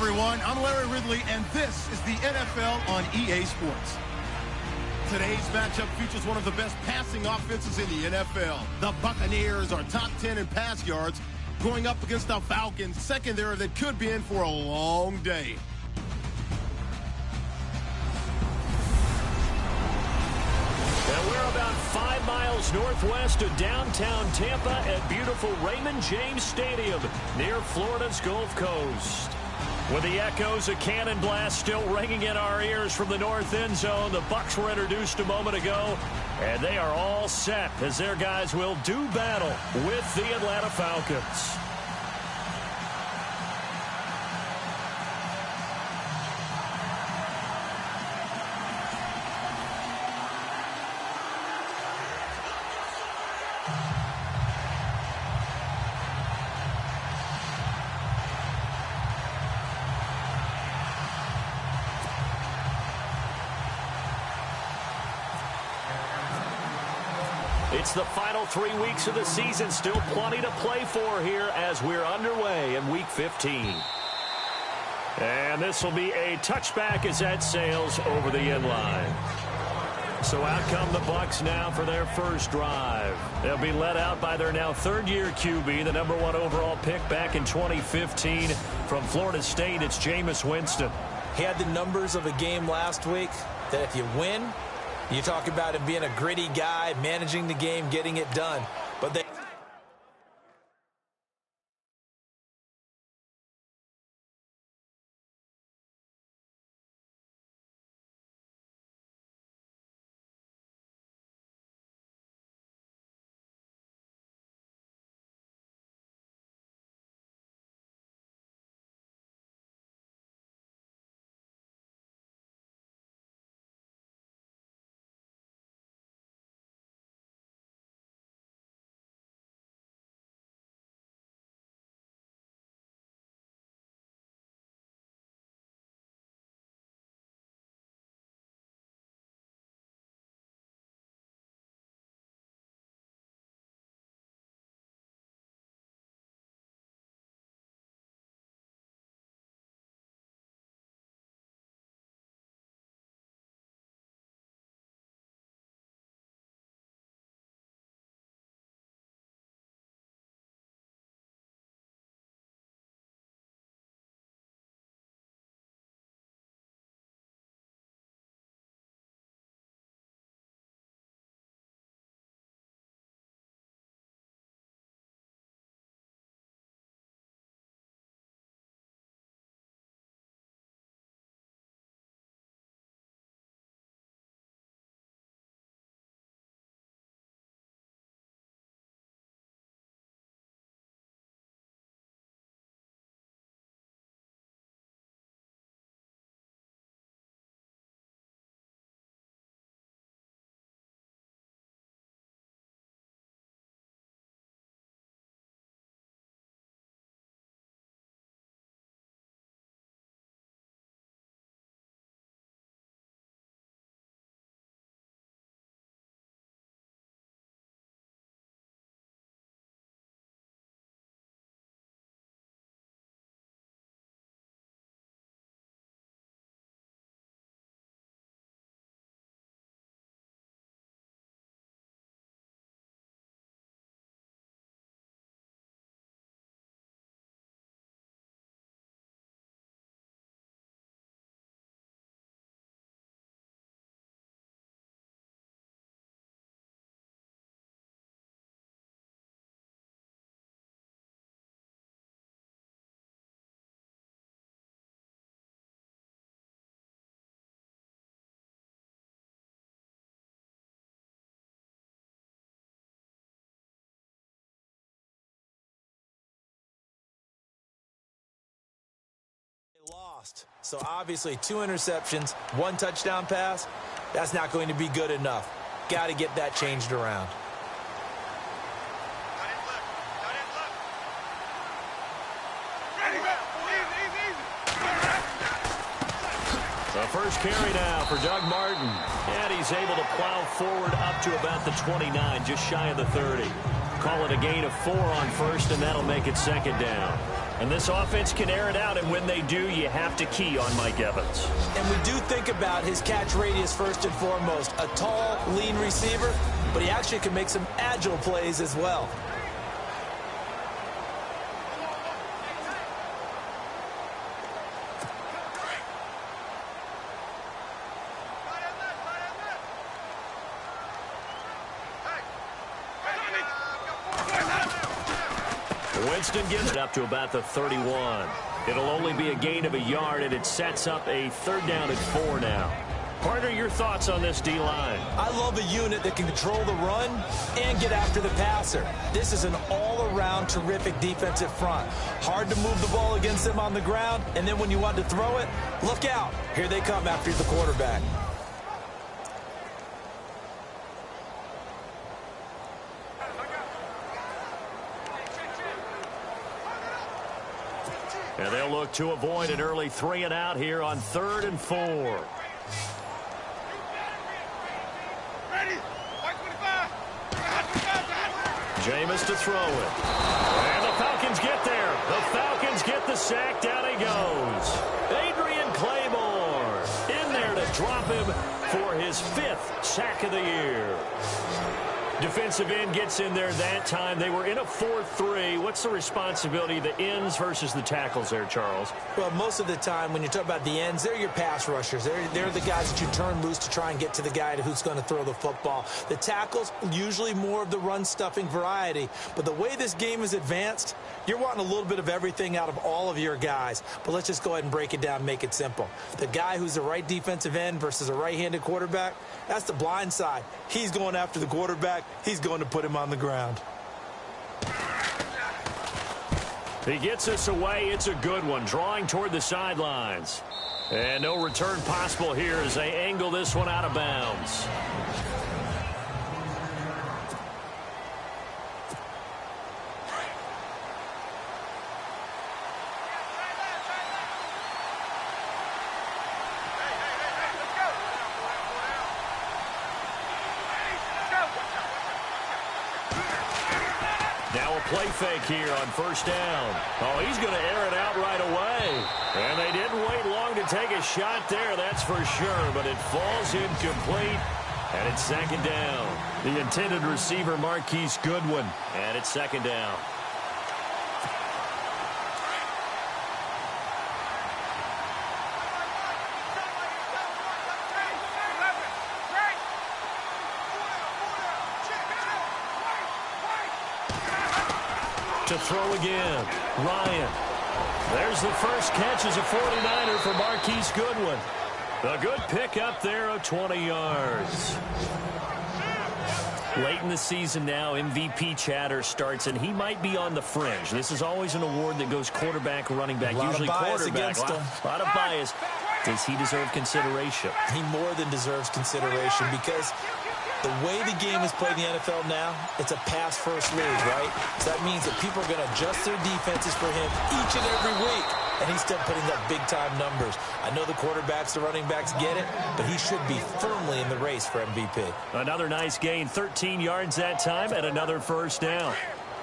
everyone. I'm Larry Ridley, and this is the NFL on EA Sports. Today's matchup features one of the best passing offenses in the NFL. The Buccaneers are top 10 in pass yards, going up against the Falcons secondary that could be in for a long day. And we're about 5 miles northwest of downtown Tampa at beautiful Raymond James Stadium near Florida's Gulf Coast. With the echoes of cannon blast still ringing in our ears from the north end zone, the Bucs were introduced a moment ago, and they are all set as their guys will do battle with the Atlanta Falcons. It's the final 3 weeks of the season. Still plenty to play for here as we're underway in Week 15. And this will be a touchback as that sails over the end line. So out come the Bucs now for their first drive. They'll be led out by their now third-year QB, the #1 overall pick back in 2015 from Florida State. It's Jameis Winston. He had the numbers of a game last week that if you win, you talk about him being a gritty guy, managing the game, getting it done. But they lost. So obviously 2 interceptions, 1 touchdown pass. That's not going to be good enough. Got to get that changed around. The first carry now for Doug Martin. And he's able to plow forward up to about the 29, just shy of the 30. Call it a gain of 4 on first, and that'll make it second down. And this offense can air it out, and when they do, you have to key on Mike Evans. And we do think about his catch radius first and foremost. A tall, lean receiver, but he actually can make some agile plays as well. Winston gets it up to about the 31. It'll only be a gain of a yard, and it sets up a 3rd down and 4 now. Partner, your thoughts on this D-line? I love a unit that can control the run and get after the passer. This is an all-around terrific defensive front. Hard to move the ball against them on the ground, and then when you want to throw it, look out. Here they come after the quarterback. And they'll look to avoid an early 3 and out here on 3rd and 4. Jameis to throw it. And the Falcons get there. The Falcons get the sack. Down he goes. Adrian Claymore in there to drop him for his 5th sack of the year. Defensive end gets in there that time. They were in a 4-3. What's the responsibility of the ends versus the tackles there, Charles? Well, most of the time when you talk about the ends, they're your pass rushers. They're the guys that you turn loose to try and get to the guy who's going to throw the football. The tackles, usually more of the run-stuffing variety. But the way this game is advanced, you're wanting a little bit of everything out of all of your guys. But let's just go ahead and break it down and make it simple. The guy who's the right defensive end versus a right-handed quarterback, that's the blind side. He's going after the quarterback. He's going to put him on the ground. He gets us away. It's a good one. Drawing toward the sidelines. And no return possible here as they angle this one out of bounds. Now a play fake here on 1st down. Oh, he's going to air it out right away. And they didn't wait long to take a shot there, that's for sure. But it falls incomplete, and it's 2nd down. The intended receiver, Marquise Goodwin. And it's 2nd down. To throw again. Ryan. There's the first catch as a 49er for Marquise Goodwin. A good pickup there of 20 yards. Late in the season now, MVP chatter starts, and he might be on the fringe. This is always an award that goes quarterback, running back, usually quarterback. A lot of bias. Does he deserve consideration? He more than deserves consideration because the way the game is played in the NFL now, it's a pass-first league, right? So that means that people are going to adjust their defenses for him each and every week, and he's still putting up big-time numbers. I know the quarterbacks, the running backs get it, but he should be firmly in the race for MVP. Another nice gain, 13 yards that time, and another 1st down.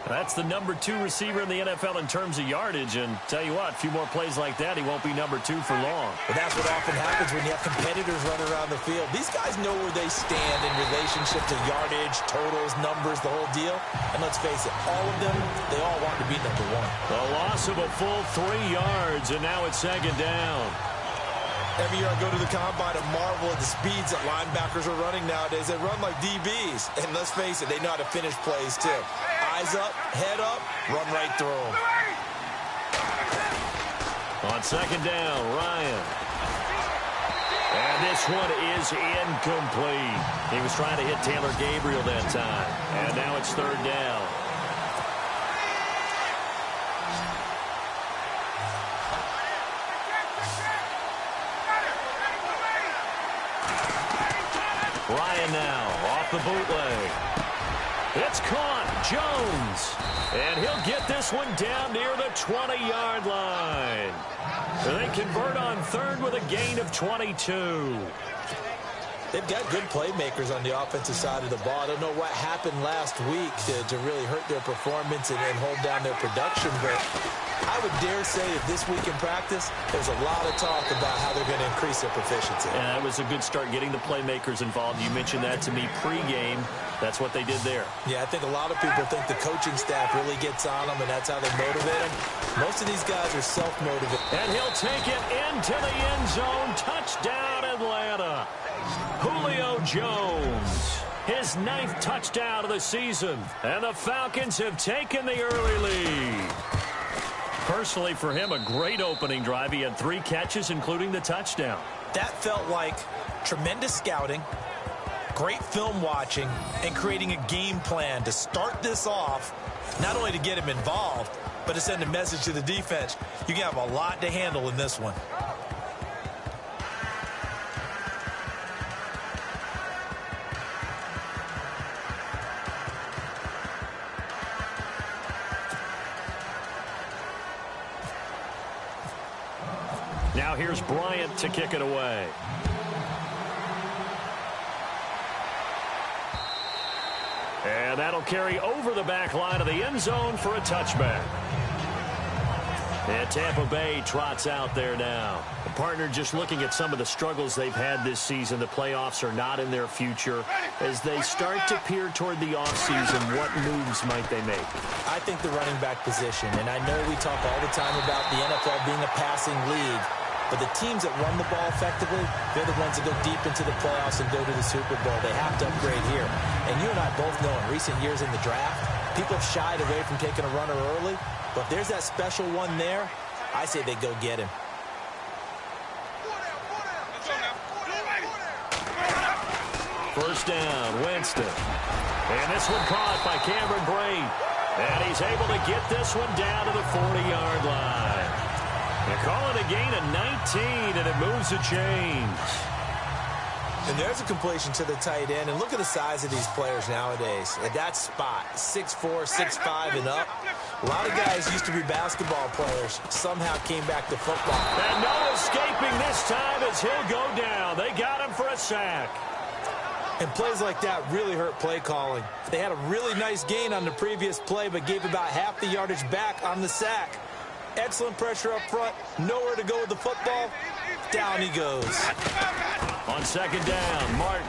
That's the number 2 receiver in the NFL in terms of yardage, and tell you what, a few more plays like that, he won't be number 2 for long. But that's what often happens when you have competitors running around the field. These guys know where they stand in relationship to yardage, totals, numbers, the whole deal. And let's face it, all of them, they all want to be number 1. The loss of a full 3 yards, and now it's 2nd down. Every year I go to the combine and marvel at the speeds that linebackers are running nowadays. They run like DBs. And let's face it, they know how to finish plays too. Eyes up, head up, run right through them. On 2nd down, Ryan. And this one is incomplete. He was trying to hit Taylor Gabriel that time. And now it's 3rd down. Ryan now off the bootleg. It's caught. Jones. And he'll get this one down near the 20-yard line. They convert on 3rd with a gain of 22. They've got good playmakers on the offensive side of the ball. I don't know what happened last week to really hurt their performance and hold down their production, but I would dare say that this week in practice, there's a lot of talk about how they're going to increase their proficiency. And that was a good start getting the playmakers involved. You mentioned that to me pregame. That's what they did there. Yeah, I think a lot of people think the coaching staff really gets on them, and that's how they motivate them. Most of these guys are self-motivated. And he'll take it into the end zone. Touchdown, Atlanta. Julio Jones, his 9th touchdown of the season. And the Falcons have taken the early lead. Personally, for him, a great opening drive. He had 3 catches, including the touchdown. That felt like tremendous scouting, great film watching, and creating a game plan to start this off, not only to get him involved, but to send a message to the defense. You can have a lot to handle in this one. Now here's Bryant to kick it away. And that'll carry over the back line of the end zone for a touchback. And Tampa Bay trots out there now. The partner just looking at some of the struggles they've had this season. The playoffs are not in their future. As they start to peer toward the offseason, what moves might they make? I think the running back position, and I know we talk all the time about the NFL being a passing league, but the teams that run the ball effectively, they're the ones that go deep into the playoffs and go to the Super Bowl. They have to upgrade here. And you and I both know in recent years in the draft, people have shied away from taking a runner early. But if there's that special one there, I say they go get him. First down, Winston. And this one caught by Cameron Brate. And he's able to get this one down to the 40-yard line. They call it a gain of 19, and it moves the chains. And there's a completion to the tight end. And look at the size of these players nowadays. At that spot, 6'4", 6'5", and up. A lot of guys used to be basketball players. Somehow came back to football. And no escaping this time as he'll go down. They got him for a sack. And plays like that really hurt play calling. They had a really nice gain on the previous play, but gave about half the yardage back on the sack. Excellent pressure up front. Nowhere to go with the football. Down he goes. On second down, Martin.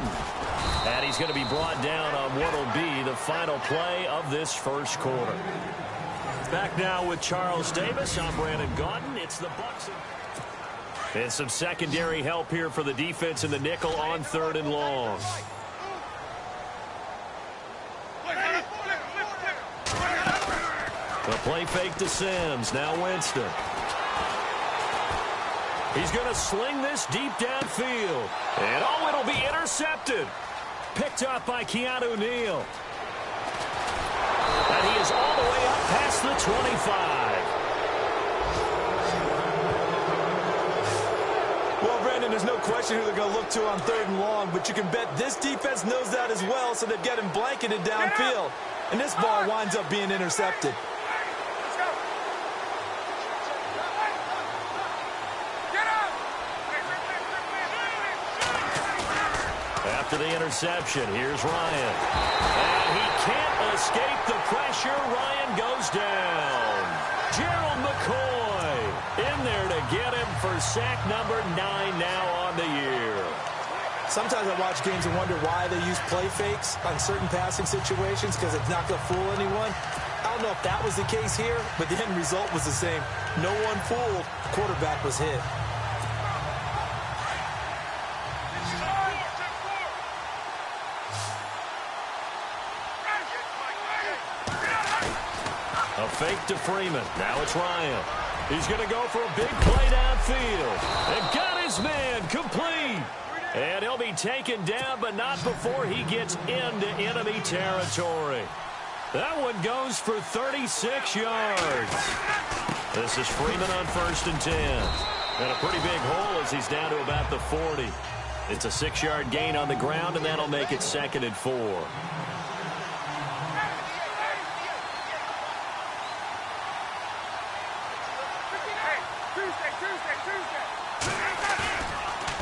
And he's going to be brought down on what will be the final play of this first quarter. Back now with Charles Davis. I'm Brandon Gaudin. It's the Bucs. And some secondary help here for the defense in the nickel on 3rd and long. The play fake to Sims. Now Winston. He's going to sling this deep downfield. And oh, it'll be intercepted. Picked up by Keanu Neal. And he is all the way up past the 25. Well, Brandon, there's no question who they're going to look to on 3rd and long, but you can bet this defense knows that as well, so they've got him blanketed downfield. And this ball winds up being intercepted. After the interception, here's Ryan. And he can't escape the pressure. Ryan goes down. Gerald McCoy in there to get him for sack number 9 now on the year. Sometimes I watch games and wonder why they use play fakes on certain passing situations, because it's not going to fool anyone. I don't know if that was the case here, but the end result was the same. No one fooled. The quarterback was hit. A fake to Freeman. Now it's Ryan. He's going to go for a big play downfield. And got his man complete. And he'll be taken down, but not before he gets into enemy territory. That one goes for 36 yards. This is Freeman on 1st and 10. And a pretty big hole as he's down to about the 40. It's a 6-yard gain on the ground, and that'll make it 2nd and 4.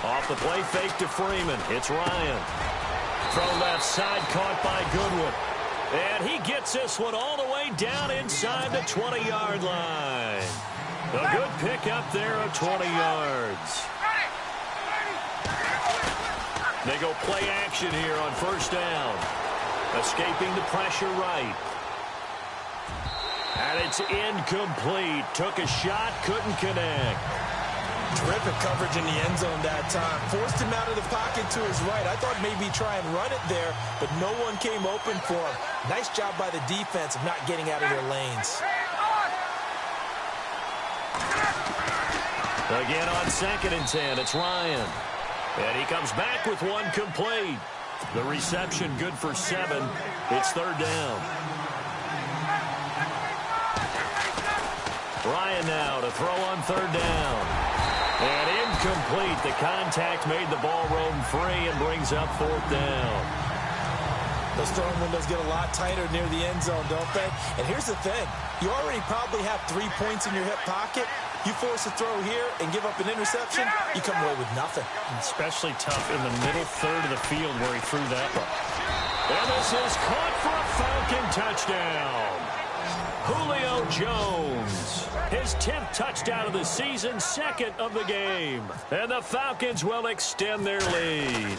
Off the play fake to Freeman. It's Ryan. Throw left side caught by Goodwin. And he gets this one all the way play down inside the 20-yard line. A good pickup there of 20 yards. They go play action here on first down. Escaping the pressure right. And it's incomplete. Took a shot, couldn't connect. Terrific coverage in the end zone that time. Forced him out of the pocket to his right. I thought maybe try and run it there, but no one came open for him. Nice job by the defense of not getting out of their lanes. Again on 2nd and 10, it's Ryan. And he comes back with one complete. The reception good for 7. It's 3rd down. Ryan now to throw on 3rd down. And incomplete. The contact made the ball roam free and brings up 4th down. Those throwing windows get a lot tighter near the end zone, don't they? And here's the thing. You already probably have 3 points in your hip pocket. You force a throw here and give up an interception, you come away with nothing. Especially tough in the middle third of the field where he threw that one. And this is caught for a Falcon touchdown. Julio Jones, his 10th touchdown of the season, 2nd of the game. And the Falcons will extend their lead.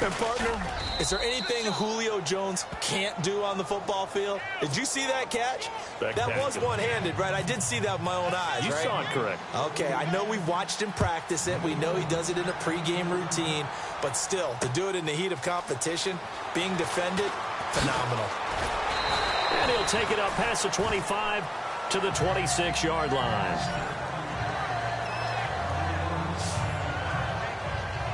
And partner, is there anything Julio Jones can't do on the football field? Did you see that catch? That was one-handed, right? I did see that with my own eyes, You right? saw it correct. Okay, I know we've watched him practice it. We know he does it in a pregame routine. But still, to do it in the heat of competition, being defended, phenomenal. And he'll take it up past the 25 to the 26-yard line.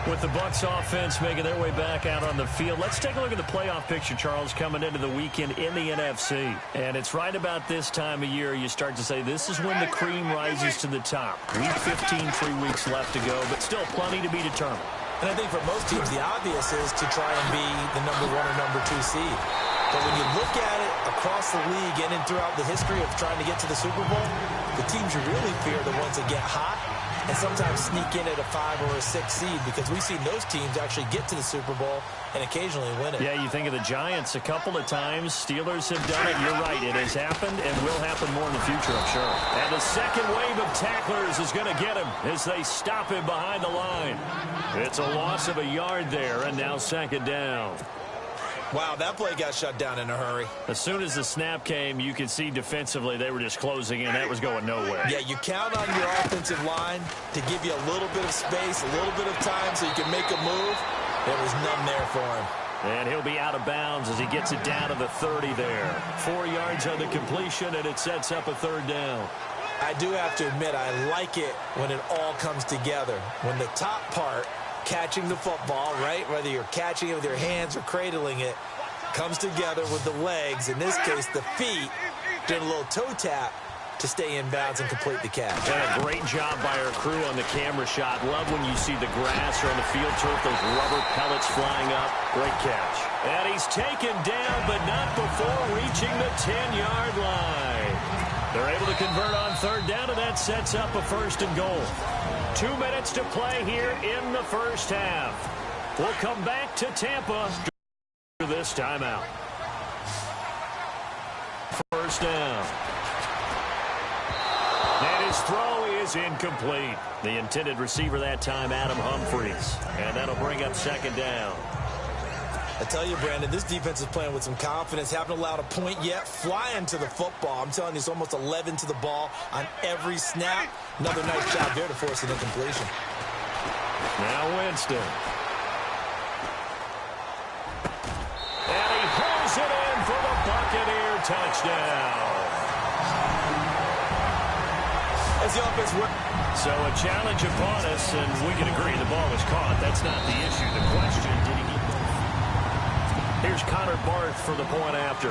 With the Bucs offense making their way back out on the field, let's take a look at the playoff picture, Charles, coming into the weekend in the NFC. And it's right about this time of year you start to say this is when the cream rises to the top. Week 15, 3 weeks left to go, but still plenty to be determined. And I think for most teams, the obvious is to try and be the number 1 or number 2 seed. But when you look at it across the league and throughout the history of trying to get to the Super Bowl, the teams you really fear are the ones that get hot and sometimes sneak in at a 5 or a 6 seed, because we've seen those teams actually get to the Super Bowl and occasionally win it. Yeah, you think of the Giants a couple of times. Steelers have done it. You're right. It has happened and will happen more in the future, I'm sure. And the second wave of tacklers is going to get him as they stop him behind the line. It's a loss of a yard there, and now 2nd down. Wow, that play got shut down in a hurry. As soon as the snap came, you could see defensively they were just closing in. That was going nowhere. Yeah, you count on your offensive line to give you a little bit of space, a little bit of time so you can make a move. There was none there for him. And he'll be out of bounds as he gets it down to the 30 there. 4 yards on the completion, and it sets up a 3rd down. I do have to admit, I like it when it all comes together. When the top part, catching the football, right, whether you're catching it with your hands or cradling it, comes together with the legs, in this case the feet, doing a little toe tap to stay in bounds and complete the catch. And a great job by our crew on the camera shot. Love when you see the grass or on the field turf, those rubber pellets flying up. Great catch. And he's taken down, but not before reaching the 10-yard line. They're able to convert on 3rd down, and that sets up a 1st and goal. 2 minutes to play here in the first half. We'll come back to Tampa for this timeout. 1st down. And his throw is incomplete. The intended receiver that time, Adam Humphries. And that'll bring up 2nd down. I tell you, Brandon, this defense is playing with some confidence. Haven't allowed a point yet. Flying to the football. I'm telling you, it's almost 11 to the ball on every snap. Another nice job there to force an incompletion. Now Winston. And he pulls it in for the Buccaneer touchdown. As the offense works. So a challenge upon us, and we can agree the ball was caught. That's not the issue. The question, did he get... Here's Connor Barth for the point after.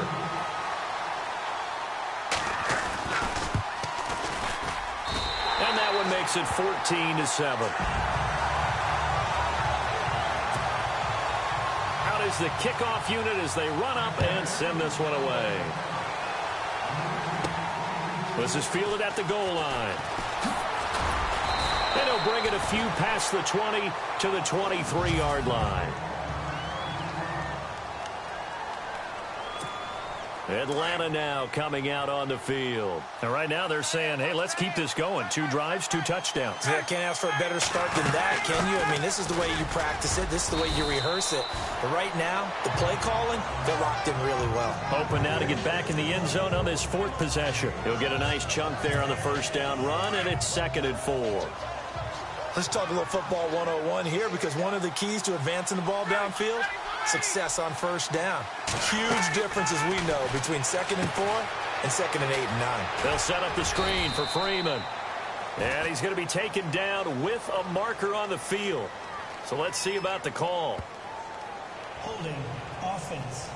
And that one makes it 14-7. Out is the kickoff unit as they run up and send this one away. This is fielded at the goal line. And he'll bring it a few past the 20 to the 23-yard line. Atlanta now coming out on the field. And right now they're saying, hey, let's keep this going. 2 drives, 2 touchdowns. Yeah, can't ask for a better start than that, can you? I mean, this is the way you practice it. This is the way you rehearse it. But right now, the play calling, they're locked in really well. Hoping now to get back in the end zone on this 4th possession. He'll get a nice chunk there on the first down run, and it's 2nd and 4. Let's talk a little football 101 here, because one of the keys to advancing the ball downfield, success on first down. Huge difference, as we know, between 2nd and 4 and 2nd and 8 and 9. They'll set up the screen for Freeman. And he's going to be taken down with a marker on the field. So let's see about the call. Holding offense.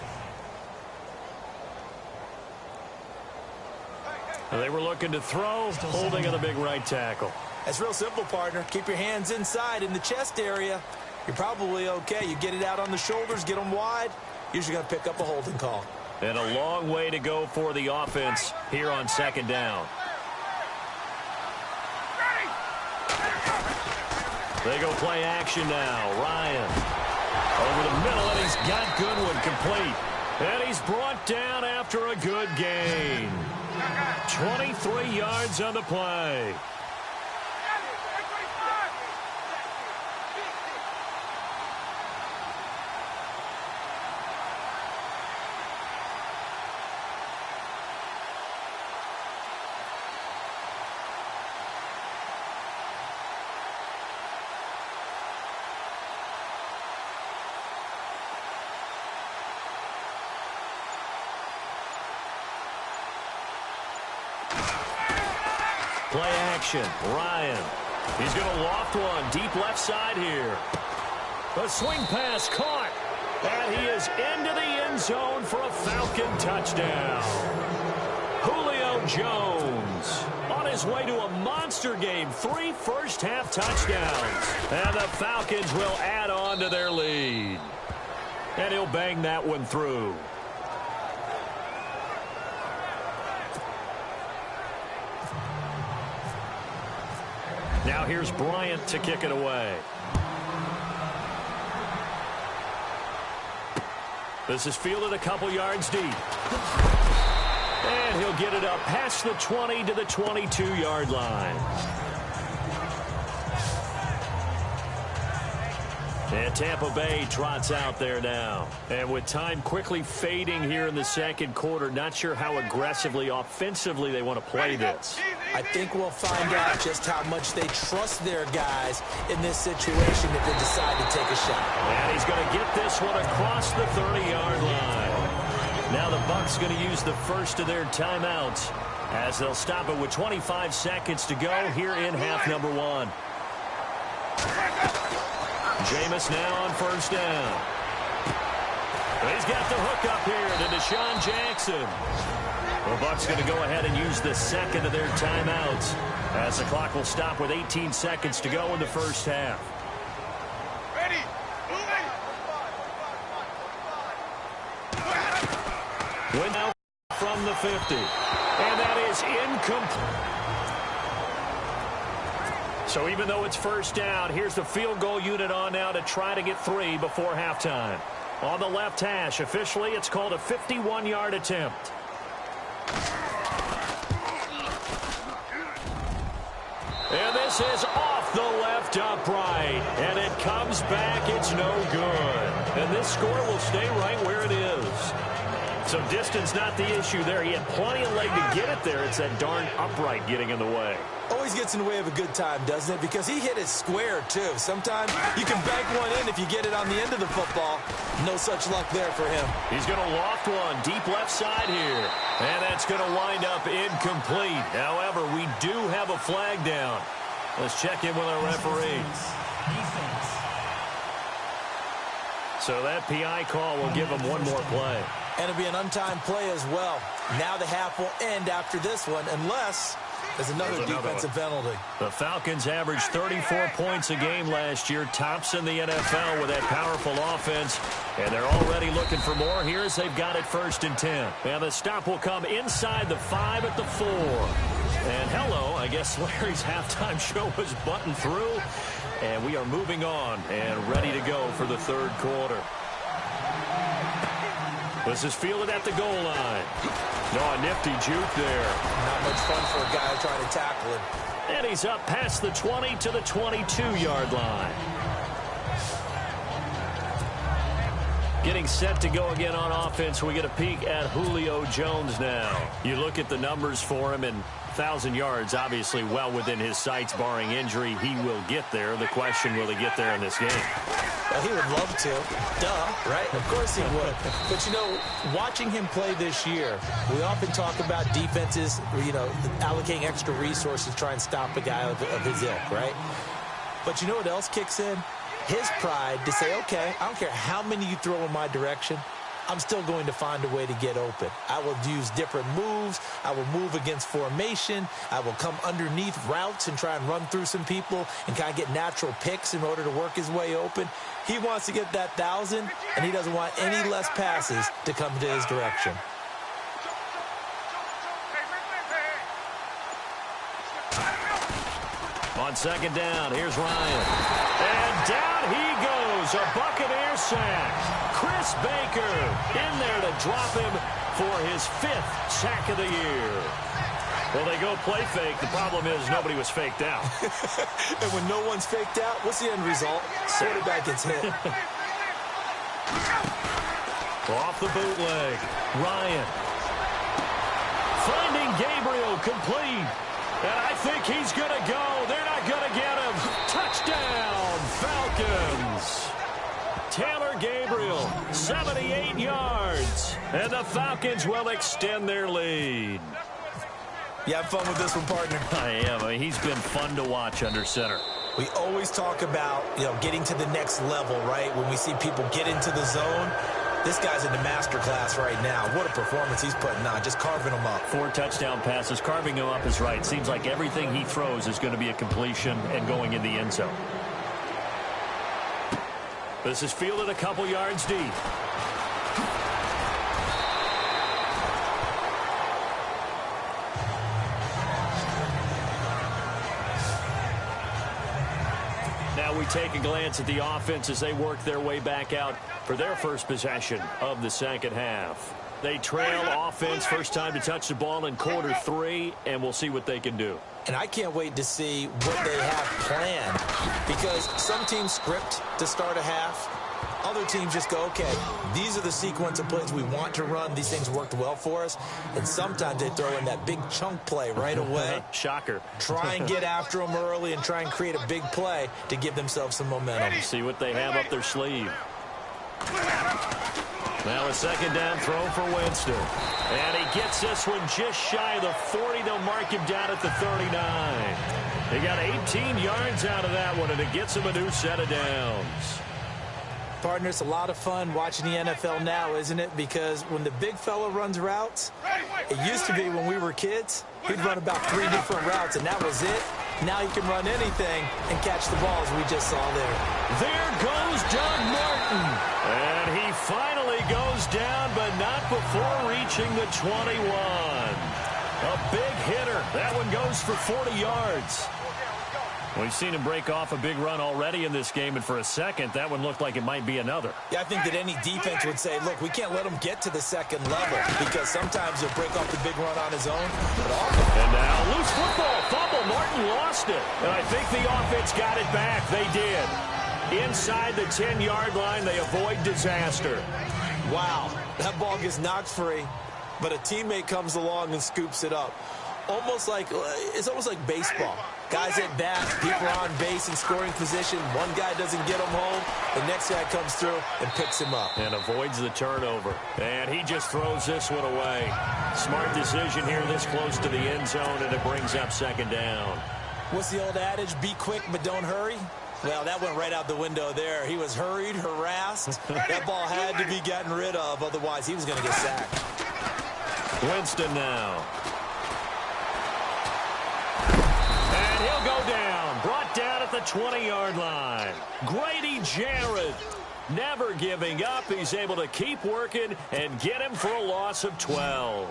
They were looking to throw, holding on the big right tackle. That's real simple, partner. Keep your hands inside in the chest area. You're probably okay. You get it out on the shoulders, get them wide. Usually going to pick up a holding call. And a long way to go for the offense here on 2nd down. They go play action now. Ryan over the middle, and he's got Goodwin complete. And he's brought down after a good gain. 23 yards on the play. Play action. Ryan. He's going to loft one deep left side here. A swing pass caught. And he is into the end zone for a Falcon touchdown. Julio Jones on his way to a monster game. 3 first-half touchdowns. And the Falcons will add on to their lead. And he'll bang that one through. Now here's Bryant to kick it away. This is fielded a couple yards deep. And he'll get it up past the 20 to the 22-yard line. And Tampa Bay trots out there now. And with time quickly fading here in the 2nd quarter, not sure how aggressively, offensively they want to play this. I think we'll find out just how much they trust their guys in this situation if they decide to take a shot. And he's going to get this one across the 30-yard line. Now the Bucs going to use the first of their timeouts as they'll stop it with 25 seconds to go here in half number 1. Jameis now on first down. He's got the hook up here to Deshaun Jackson. The Bucs going to go ahead and use the 2nd of their timeouts as the clock will stop with 18 seconds to go in the first half. Ready. Win out from the 50. And that is incomplete. So even though it's first down, here's the field goal unit on now to try to get 3 before halftime. On the left hash, officially, it's called a 51-yard attempt. And this is off the left upright. And it comes back. It's no good. And this score will stay right where it is. So distance not the issue there. He had plenty of leg to get it there. It's that darn upright getting in the way. Always gets in the way of a good time, doesn't it? Because he hit it square, too. Sometimes you can bank one in if you get it on the end of the football. No such luck there for him. He's going to loft one deep left side here. And that's going to wind up incomplete. However, we do have a flag down. Let's check in with our referee. So that PI call will give him one more play. And it'll be an untimed play as well. Now the half will end after this one, unless there's another defensive penalty. The Falcons averaged 34 points a game last year, tops in the NFL with that powerful offense. And they're already looking for more here as they've got it 1st and 10. And the stop will come inside the 5 at the 4. And hello, I guess Larry's halftime show was buttoned through. And we are moving on and ready to go for the 3rd quarter. This is fielded at the goal line. No, a nifty juke there. Not much fun for a guy trying to tackle him. And he's up past the 20 to the 22-yard line. Getting set to go again on offense. We get a peek at Julio Jones now. You look at the numbers for him, and 1,000 yards, obviously well within his sights, barring injury. He will get there. The question, will he get there in this game? Well, he would love to. Duh, right? Of course he would. But, you know, watching him play this year, we often talk about defenses, you know, allocating extra resources to try and stop a guy of his ilk, right? But you know what else kicks in? His pride to say, okay, I don't care how many you throw in my direction, I'm still going to find a way to get open. I will use different moves. I will move against formation. I will come underneath routes and try and run through some people and kind of get natural picks in order to work his way open. He wants to get that 1,000, and he doesn't want any less passes to come to his direction. On second down, here's Ryan. And down he goes, a Buccaneer sack. Chris Baker in there to drop him for his 5th sack of the year. Well, they go play fake. The problem is nobody was faked out. And when no one's faked out, what's the end result? Quarterback gets hit. Off the bootleg, Ryan. Finding Gabriel complete. And I think he's going to go. They're not going to get him. Touchdown, Falcons. Taylor Gabriel, 78 yards. And the Falcons will extend their lead. You have fun with this one, partner? I am. I mean, he's been fun to watch under center. We always talk about, you know, getting to the next level, right? When we see people get into the zone. This guy's in the master class right now. What a performance he's putting on, just carving them up. 4 touchdown passes. Carving him up is right. Seems like everything he throws is going to be a completion and going in the end zone. This is fielded a couple yards deep. Now we take a glance at the offense as they work their way back out for their first possession of the second half. They trail offense, first time to touch the ball in quarter 3, and we'll see what they can do. And I can't wait to see what they have planned, because some teams script to start a half. Other teams just go, okay, these are the sequence of plays we want to run. These things worked well for us. And sometimes they throw in that big chunk play right away. Shocker. Try and get after them early and try and create a big play to give themselves some momentum. See what they have up their sleeve. Now a second down throw for Winston. And he gets this one just shy of the 40. They'll mark him down at the 39. He got 18 yards out of that one, and it gets him a new set of downs. Partner, it's a lot of fun watching the NFL now, isn't it? Because when the big fella runs routes, it used to be when we were kids, he'd run about 3 different routes, and that was it. Now he can run anything and catch the balls we just saw there. There goes Doug Martin. And he finally goes down, but not before reaching the 21. A big hitter. That one goes for 40 yards. We've seen him break off a big run already in this game, and for a second, that one looked like it might be another. Yeah, I think that any defense would say, look, we can't let him get to the second level, because sometimes he'll break off the big run on his own. And now, loose football, fumble. Martin lost it. And I think the offense got it back. They did. Inside the 10-yard line, they avoid disaster. Wow, that ball gets knocked free, but a teammate comes along and scoops it up. It's almost like baseball. Guys at bat, people are on base in scoring position. One guy doesn't get him home. The next guy comes through and picks him up. And avoids the turnover. And he just throws this one away. Smart decision here this close to the end zone, and it brings up second down. What's the old adage? Be quick, but don't hurry. Well, that went right out the window there. He was hurried, harassed. That ball had to be gotten rid of, otherwise he was going to get sacked. Winston now. He'll go down, brought down at the 20-yard line. Grady Jarrett never giving up. He's able to keep working and get him for a loss of 12.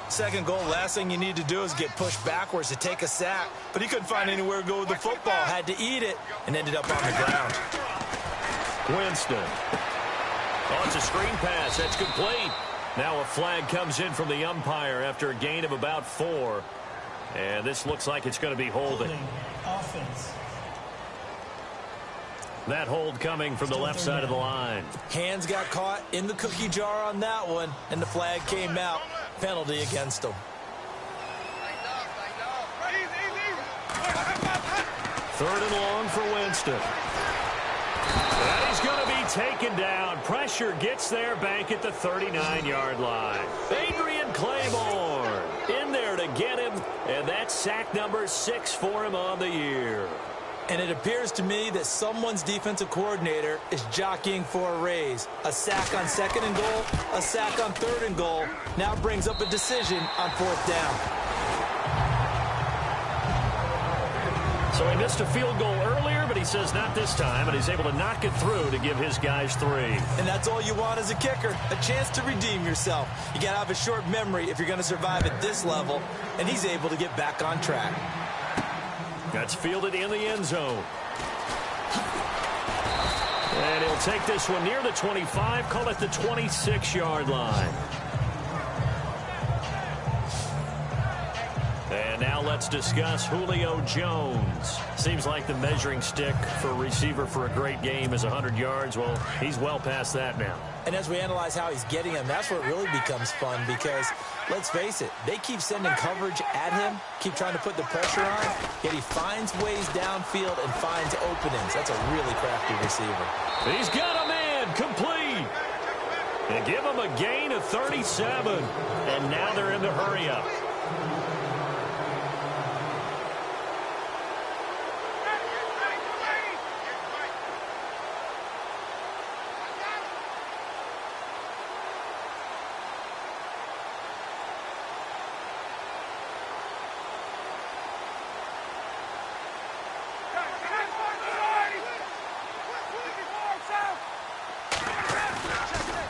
Second goal, last thing you need to do is get pushed backwards to take a sack. But he couldn't find anywhere to go with the football. Had to eat it and ended up on the ground. Winston. Oh, it's a screen pass. That's complete. Now a flag comes in from the umpire after a gain of about 4. And this looks like it's going to be holding. Offense. That hold coming from the left side of the line. Hands got caught in the cookie jar on that one, and the flag came out. Penalty against him. Third and long for Winston. And he's going to be taken down. Pressure gets there, bank at the 39-yard line. Adrian Claiborne in there to get him, and that's sack number 6 for him on the year. And it appears to me that someone's defensive coordinator is jockeying for a raise. A sack on 2nd and goal, a sack on 3rd and goal. Now brings up a decision on 4th down. So he missed a field goal earlier, but he says not this time, and he's able to knock it through to give his guys 3. And that's all you want as a kicker, a chance to redeem yourself. You got to have a short memory if you're going to survive at this level, and he's able to get back on track. That's fielded in the end zone. And he'll take this one near the 25, call it the 26-yard line. And now let's discuss Julio Jones. Seems like the measuring stick for a receiver for a great game is 100 yards. Well, he's well past that now. And as we analyze how he's getting them, that's where it really becomes fun because, let's face it, they keep sending coverage at him, keep trying to put the pressure on, yet he finds ways downfield and finds openings. That's a really crafty receiver. He's got a man complete. They give him a gain of 37. And now they're in the hurry-up.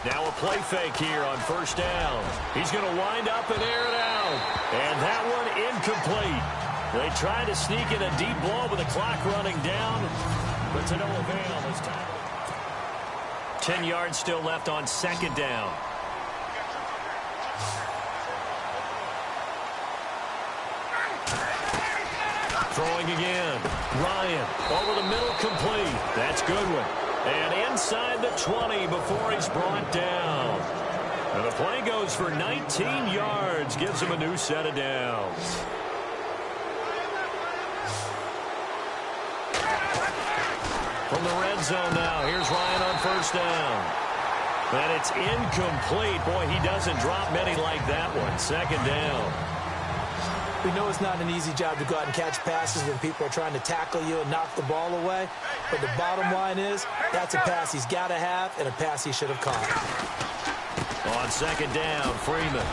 Now a play fake here on 1st down. He's going to wind up and air it out. And that one incomplete. They try to sneak in a deep ball with the clock running down, but to no avail this time. 10 yards still left on 2nd down. Throwing again. Ryan over the middle, complete. That's Goodwin. And inside the 20 before he's brought down. And the play goes for 19 yards. Gives him a new set of downs. From the red zone now, here's Ryan on 1st down. And it's incomplete. Boy, he doesn't drop many like that one. 2nd down. We know it's not an easy job to go out and catch passes when people are trying to tackle you and knock the ball away. But the bottom line is, that's a pass he's got to have and a pass he should have caught. On 2nd down, Freeman.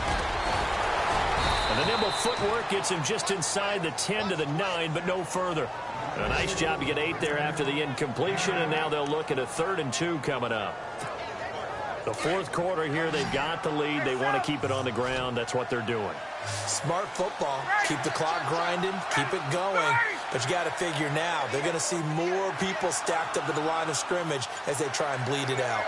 And the nimble footwork gets him just inside the 10 to the 9, but no further. A nice job to get 8 there after the incompletion, and now they'll look at a 3rd and 2 coming up. The 4th quarter here, they've got the lead. They want to keep it on the ground. That's what they're doing. Smart football. Keep the clock grinding. Keep it going. But you got to figure now, they're going to see more people stacked up at the line of scrimmage as they try and bleed it out.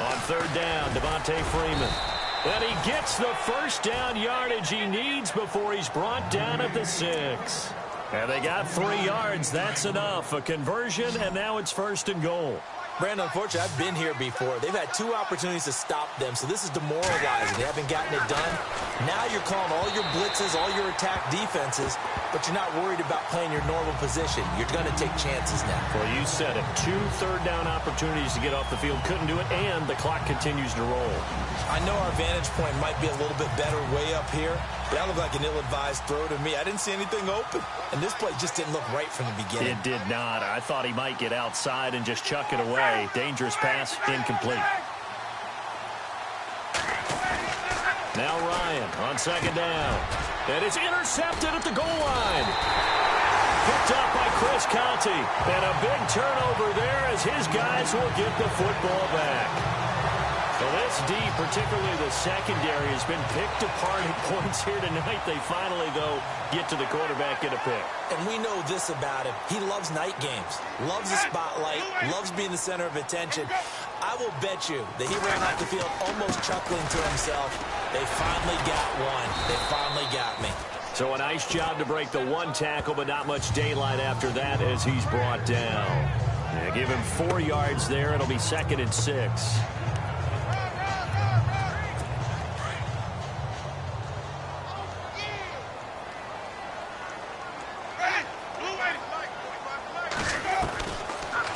On 3rd down, Devontae Freeman. And he gets the 1st down yardage he needs before he's brought down at the 6. And they got 3 yards. That's enough. A conversion, and now it's 1st and goal. Brandon, unfortunately, I've been here before. They've had 2 opportunities to stop them, so this is demoralizing. They haven't gotten it done. Now you're calling all your blitzes, all your attack defenses, but you're not worried about playing your normal position. You're going to take chances now. Well, you said it. 2 third down opportunities to get off the field. Couldn't do it, and the clock continues to roll. I know our vantage point might be a little bit better way up here, but that looked like an ill-advised throw to me. I didn't see anything open, and this play just didn't look right from the beginning. It did not. I thought he might get outside and just chuck it away. Dangerous pass, incomplete. Now Ryan on 2nd down. And it's intercepted at the goal line. Picked up by Chris Conte. And a big turnover there as his guys will get the football back. Well, this D, particularly the secondary, has been picked apart at points here tonight. They finally, though, get to the quarterback, get a pick. And we know this about him. He loves night games, loves the spotlight, loves being the center of attention. I will bet you that he ran off the field almost chuckling to himself. They finally got one. They finally got me. So a nice job to break the one tackle, but not much daylight after that as he's brought down. Yeah, give him 4 yards there. It'll be 2nd and 6.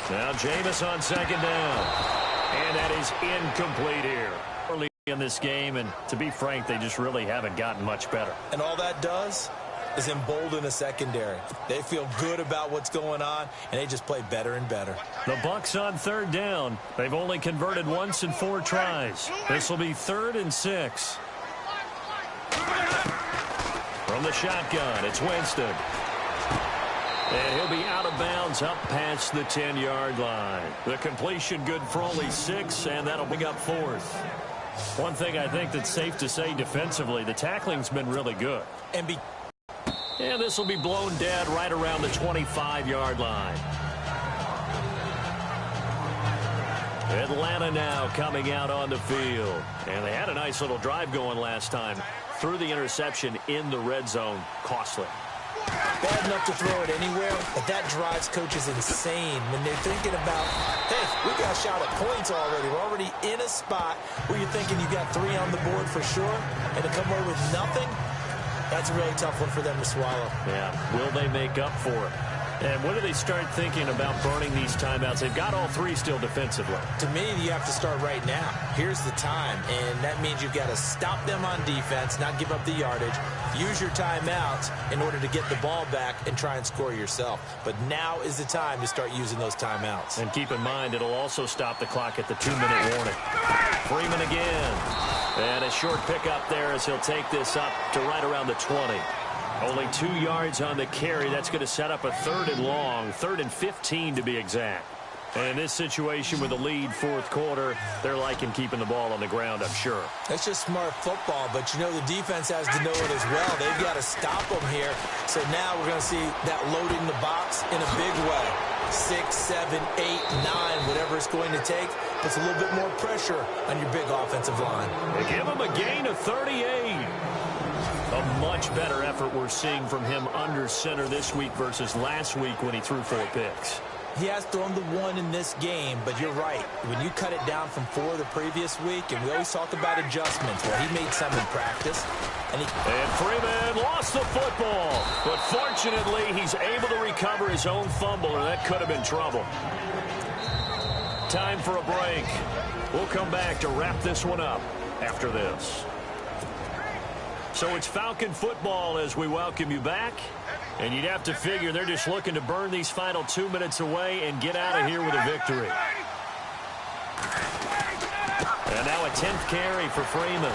Now Jameis on 2nd down. And that is incomplete here. Early in this game, and to be frank, they just really haven't gotten much better. And all that does is embolden a secondary. They feel good about what's going on, and they just play better and better. The Bucks on 3rd down. They've only converted once in 4 tries. This will be 3rd and 6. From the shotgun, it's Winston. And he'll be out of bounds up past the 10-yard line. The completion good for only 6, and that'll bring up 4th. One thing I think that's safe to say defensively, the tackling's been really good. And this will be blown dead right around the 25-yard line. Atlanta now coming out on the field. And they had a nice little drive going last time. Threw the interception in the red zone. Costly. Bad enough to throw it anywhere, but that drives coaches insane when they're thinking about, hey, we got a shot at points already. We're already in a spot where you're thinking you got 3 on the board for sure, and to come away with nothing, that's a really tough one for them to swallow. Yeah, will they make up for it? And when do they start thinking about burning these timeouts? They've got all 3 still defensively. To me, you have to start right now. Here's the time, and that means you've got to stop them on defense, not give up the yardage, use your timeouts in order to get the ball back and try and score yourself. But now is the time to start using those timeouts. And keep in mind, it'll also stop the clock at the 2-minute warning. Freeman again. And a short pickup there as he'll take this up to right around the 20. Only 2 yards on the carry. That's going to set up a 3rd and long, 3rd and 15 to be exact. And in this situation with the lead 4th quarter, they're liking keeping the ball on the ground, I'm sure. That's just smart football, but you know the defense has to know it as well. They've got to stop them here. So now we're going to see that loading the box in a big way. 6, 7, 8, 9, whatever it's going to take, puts a little bit more pressure on your big offensive line. They give him a gain of 38. A much better effort we're seeing from him under center this week versus last week when he threw 4 picks. He has thrown the 1 in this game, but you're right. When you cut it down from 4 the previous week, and we always talk about adjustments, well, he made some in practice. And Freeman lost the football, but fortunately he's able to recover his own fumble, or that could have been trouble. Time for a break. We'll come back to wrap this one up after this. So it's Falcon football as we welcome you back. And you'd have to figure they're just looking to burn these final 2 minutes away and get out of here with a victory. And now a 10th carry for Freeman.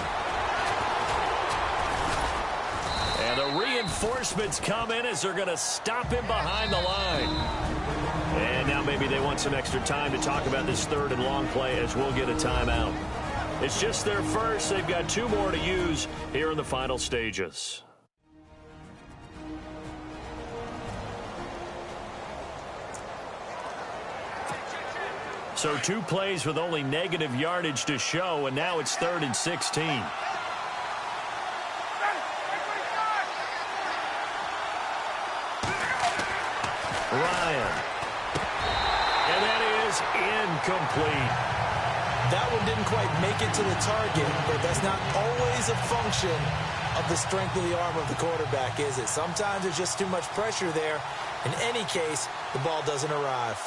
And the reinforcements come in as they're going to stop him behind the line. And now maybe they want some extra time to talk about this 3rd and long play as we'll get a timeout. It's just their first. They've got 2 more to use here in the final stages. So 2 plays with only negative yardage to show, and now it's 3rd and 16. Ryan. And that is incomplete. That one didn't quite make it to the target, but that's not always a function of the strength of the arm of the quarterback, is it? Sometimes there's just too much pressure there. In any case, the ball doesn't arrive.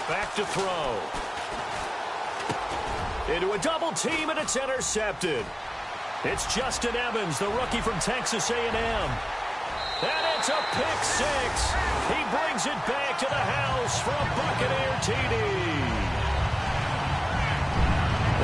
Back to throw. Into a double team, and it's intercepted. It's Justin Evans, the rookie from Texas A&M. And it's a pick 6. He brings it back to the house for a Buccaneer TD.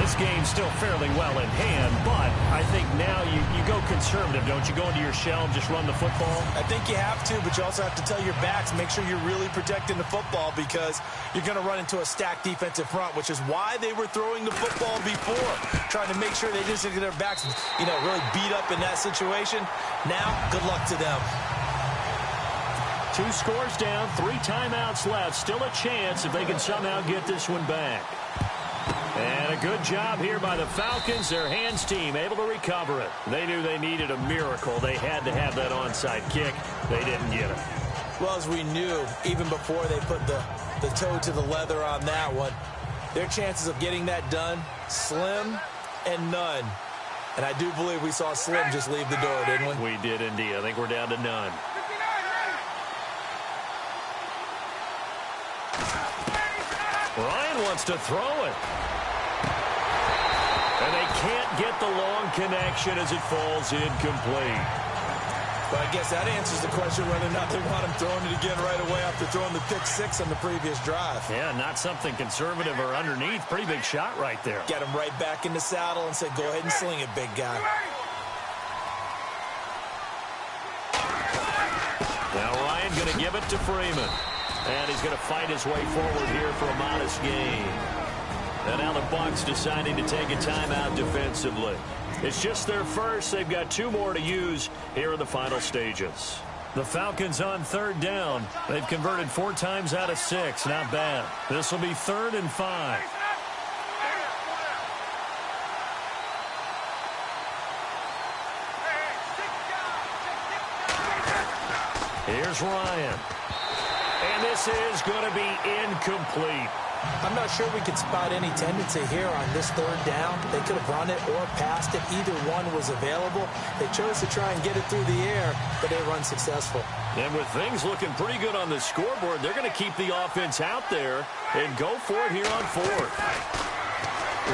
This This game's still fairly well in hand, but I think now you go conservative, don't you? Go into your shell and just run the football? I think you have to, but you also have to tell your backs, make sure you're really protecting the football because you're going to run into a stacked defensive front, which is why they were throwing the football before, trying to make sure they didn't get their backs, really beat up in that situation. Now, good luck to them. 2 scores down, 3 timeouts left. Still a chance if they can somehow get this one back. And a good job here by the Falcons. Their hands team able to recover it. They knew they needed a miracle. They had to have that onside kick. They didn't get it. Well, as we knew, even before they put the toe to the leather on that one, their chances of getting that done, slim and none. And I do believe we saw Slim just leave the door, didn't we? We did indeed. I think we're down to none. Ryan wants to throw it. And they can't get the long connection as it falls incomplete. But I guess that answers the question whether or not they want him throwing it again right away after throwing the pick 6 on the previous drive. Yeah, not something conservative or underneath. Pretty big shot right there. Get him right back in the saddle and say, go ahead and sling it, big guy. Now Ryan going to give it to Freeman. And he's going to fight his way forward here for a modest gain. And now the Bucs deciding to take a timeout defensively. It's just their first. They've got 2 more to use here in the final stages. The Falcons on 3rd down. They've converted 4 times out of 6. Not bad. This will be 3rd and 5. Here's Ryan. And this is going to be incomplete. I'm not sure we could spot any tendency here on this 3rd down. They could have run it or passed it. Either one was available. They chose to try and get it through the air, but they were unsuccessful. And with things looking pretty good on the scoreboard, they're going to keep the offense out there and go for it here on 4th.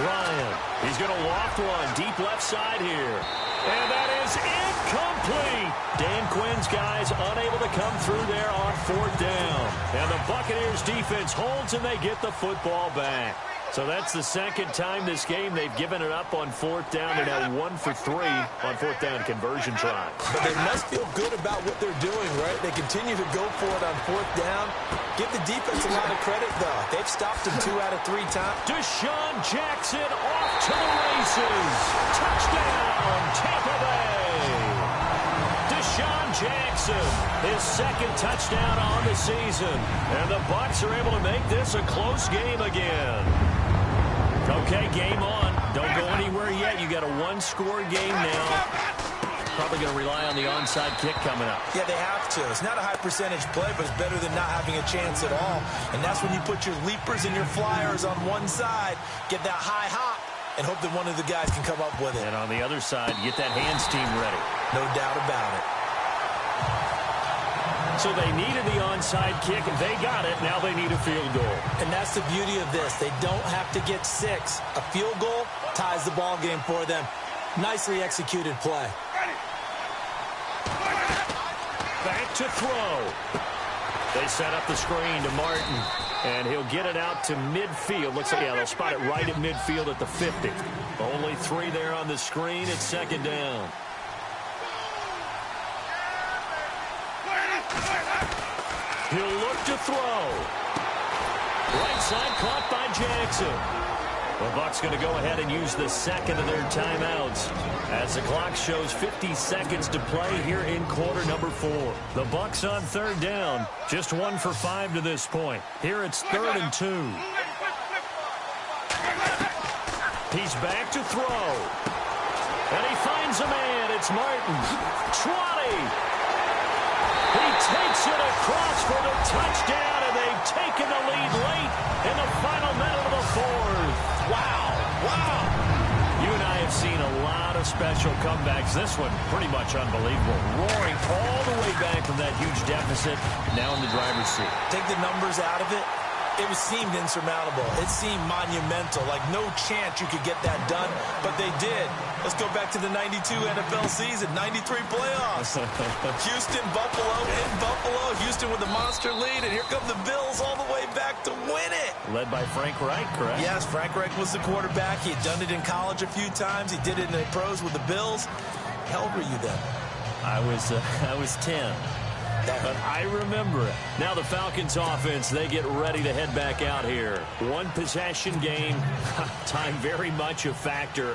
Ryan, he's going to loft one deep left side here. And that is incomplete. Dan Quinn's guys unable to come through there on 4th down. And the Buccaneers defense holds and they get the football back. So that's the 2nd time this game they've given it up on 4th down. They're now 1 for 3 on 4th down conversion tries. But they must feel good about what they're doing, right? They continue to go for it on 4th down. Give the defense a lot of credit, though. They've stopped them 2 out of 3 times. Deshaun Jackson off to the races. Touchdown, Tampa Bay. Deshaun Jackson, his 2nd touchdown on the season. And the Bucs are able to make this a close game again. Okay, game on. Don't go anywhere yet. You got a 1-score game now. Probably going to rely on the onside kick coming up. Yeah, they have to. It's not a high percentage play, but it's better than not having a chance at all. And that's when you put your leapers and your flyers on one side, get that high hop, and hope that one of the guys can come up with it. And on the other side, get that hands team ready. No doubt about it. So they needed the onside kick. They got it. Now they need a field goal. And that's the beauty of this. They don't have to get 6. A field goal ties the ball game for them. Nicely executed play. Back to throw. They set up the screen to Martin. And he'll get it out to midfield. Looks like, yeah, they'll spot it right at midfield at the 50. Only 3 there on the screen. It's 2nd down. He'll look to throw. Right side caught by Jackson. The Bucs going to go ahead and use the 2nd of their timeouts as the clock shows 50 seconds to play here in quarter number 4. The Bucs on 3rd down, just 1 for 5 to this point. Here it's 3rd and 2. He's back to throw. And he finds a man. It's Martin. 20. He takes it across for the touchdown, and they've taken the lead late in the final minute of the 4th. Wow. Wow. You and I have seen a lot of special comebacks. This one pretty much unbelievable. Roaring all the way back from that huge deficit, now in the driver's seat. Take the numbers out of it. It seemed insurmountable. It seemed monumental, like no chance you could get that done, but they did. Let's go back to the 92 NFL season, 93 playoffs. Houston, Buffalo, in Buffalo. Houston with a monster lead, and here come the Bills all the way back to win win it. Led by Frank Reich, correct? Yes, Frank Reich was the quarterback. He had done it in college a few times. He did it in the pros with the Bills. How old were you then? I was 10. But I remember it. Now the Falcons offense, they get ready to head back out here. One possession game, time very much a factor.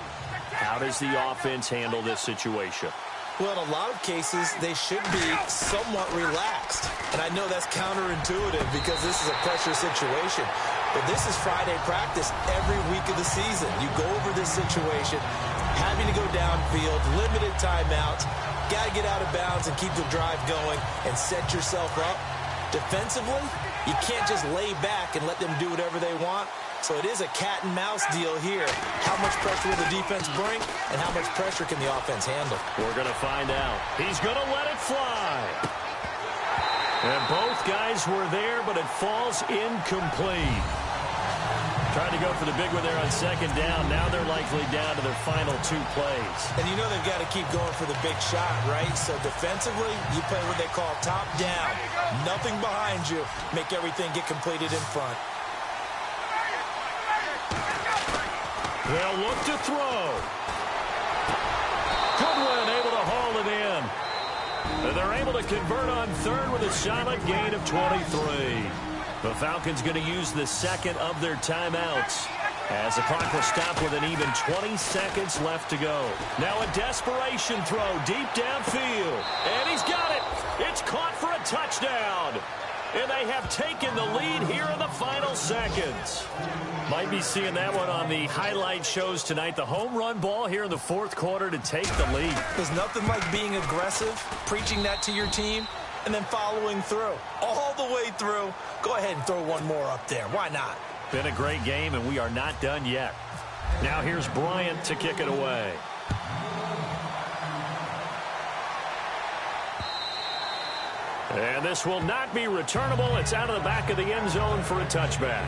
How does the offense handle this situation? Well, in a lot of cases, they should be somewhat relaxed. And I know that's counterintuitive because this is a pressure situation. But this is Friday practice every week of the season. You go over this situation, having to go downfield, limited timeouts, got to get out of bounds and keep the drive going and set yourself up. Defensively, you can't just lay back and let them do whatever they want. So it is a cat and mouse deal here. How much pressure will the defense bring, and how much pressure can the offense handle? We're going to find out. He's going to let it fly. And both guys were there, but it falls incomplete. Trying to go for the big one there on second down. Now they're likely down to their final 2 plays. And you know they've got to keep going for the big shot, right? So defensively, you play what they call top down. Nothing behind you. Make everything get completed in front. They'll look to throw. Goodwin able to haul it in. And they're able to convert on third with a solid gain of 23. The Falcons going to use the second of their timeouts as the clock will stop with an even 20 seconds left to go. Now a desperation throw deep downfield. And he's got it. It's caught for a touchdown. And they have taken the lead here in the final seconds. Might be seeing that one on the highlight shows tonight. The home run ball here in the fourth quarter to take the lead. There's nothing like being aggressive, preaching that to your team, and then following through. All the way through. Go ahead and throw one more up there. Why not? Been a great game, and we are not done yet. Now here's Bryant to kick it away. And this will not be returnable. It's out of the back of the end zone for a touchback.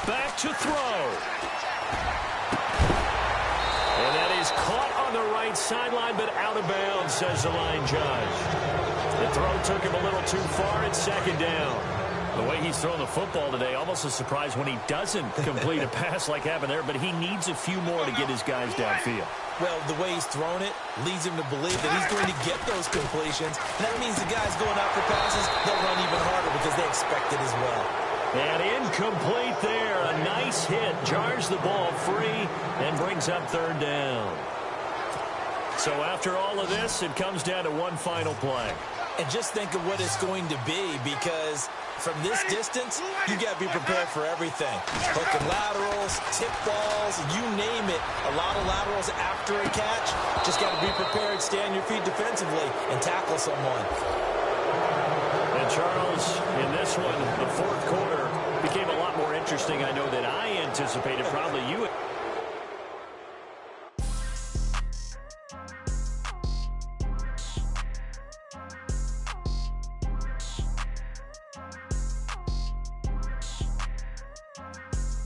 Back to throw. And that is caught on the right sideline, but out of bounds, says the line judge. The throw took him a little too far. It's second down. The way he's throwing the football today, almost a surprise when he doesn't complete a pass like happened there, but he needs a few more to get his guys downfield. Well, the way he's thrown it leads him to believe that he's going to get those completions. And that means the guys going out for passes, they'll run even harder because they expect it as well. And incomplete there. A nice hit. Jars the ball free and brings up third down. So after all of this, it comes down to one final play. And just think of what it's going to be, because from this distance, you got to be prepared for everything. Hook and laterals, tip balls, you name it. A lot of laterals after a catch. Just got to be prepared, stay on your feet defensively, and tackle someone. And Charles, in this one, the fourth quarter became a lot more interesting, I know, than I anticipated. Probably you.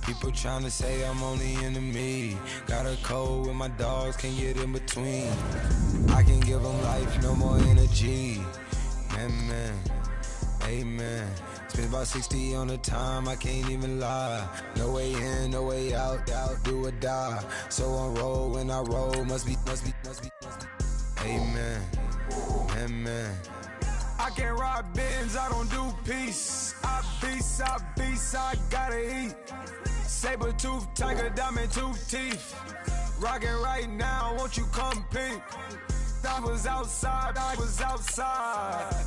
People trying to say I'm only enemy. Got a cold with my dogs, can't get in between. I can give them life, no more energy. Man, amen. Spent about 60 on the time, I can't even lie. No way in, no way out, do or die. So on roll, when I roll, must be. Amen, amen. I can't ride Benz, I don't do peace. I beast, I gotta eat. Saber tooth, tiger, diamond tooth teeth. Rockin' right now, won't you come peep? I was outside.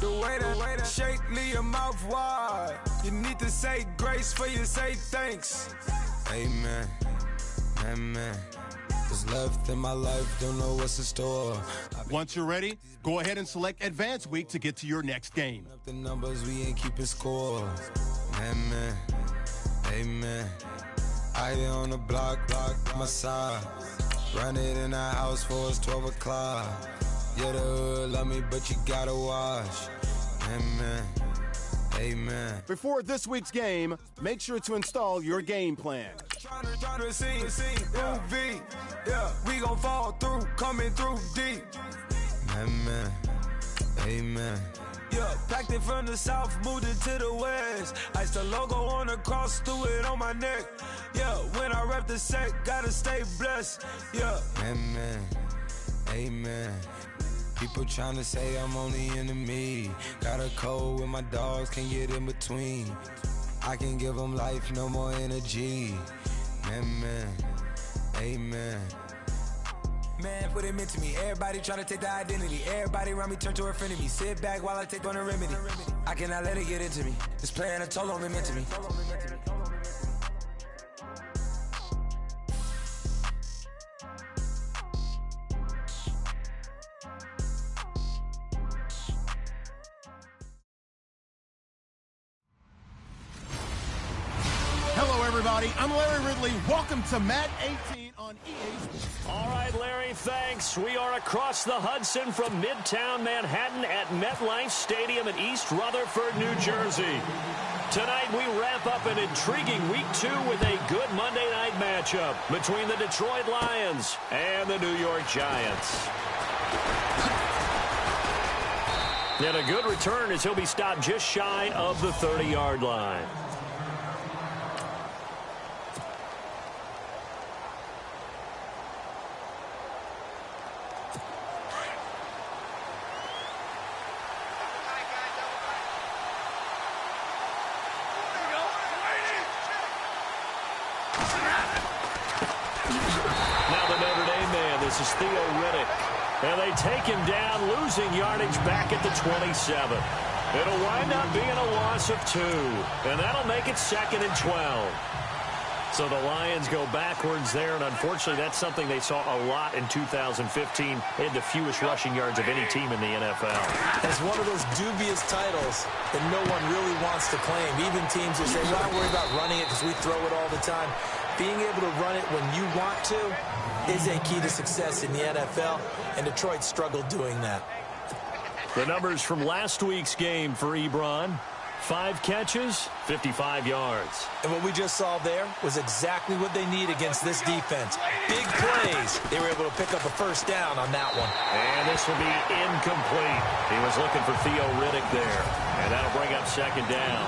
The way that shake, leave your mouth wide. You need to say grace for you say thanks. Amen, amen. What's left in my life, don't know what's in store. Once you're ready, go ahead and select Advance Week to get to your next game. The numbers, we ain't keeping score. Amen, amen. I on the block, my side. Run it in the house for it's 12 o'clock. Yeah, the hood love me, but you gotta watch. Amen, amen. Before this week's game, make sure to install your game plan. Tryna see, Room V, yeah, we gon' fall through, coming through deep. Amen, amen. Yeah, packed it from the south, moved it to the west. Iced the logo on the cross, threw it on my neck. Yeah, when I rep the set, gotta stay blessed. Yeah, amen, amen. People tryna say I'm only enemy. Got a code with my dogs, can't get in between. I can give them life, no more energy. Amen, amen. Man, what it meant to me. Everybody try to take the identity. Everybody around me turn to a friend of me. Sit back while I take on a remedy. I cannot let it get into me. This playing a toll on me, meant to me. Hello, everybody. I'm Larry Ridley. Welcome to Madden 18 on EA Sports. All right, Larry, thanks. We are across the Hudson from Midtown Manhattan at MetLife Stadium in East Rutherford, New Jersey. Tonight, we wrap up an intriguing Week 2 with a good Monday night matchup between the Detroit Lions and the New York Giants. And a good return as he'll be stopped just shy of the 30-yard line. This is Theo Riddick. And they take him down, losing yardage back at the 27. It'll wind up being a loss of 2. And that'll make it 2nd and 12. So the Lions go backwards there, and unfortunately that's something they saw a lot in 2015. They had the fewest rushing yards of any team in the NFL. It's one of those dubious titles that no one really wants to claim. Even teams who say, well, don't worry about running it because we throw it all the time. Being able to run it when you want to is a key to success in the NFL, and Detroit struggled doing that. The numbers from last week's game for Ebron: 5 catches, 55 yards. And what we just saw there was exactly what they need against this defense. Big plays. They were able to pick up a first down on that one. And this will be incomplete. He was looking for Theo Riddick there, and that'll bring up 2nd down.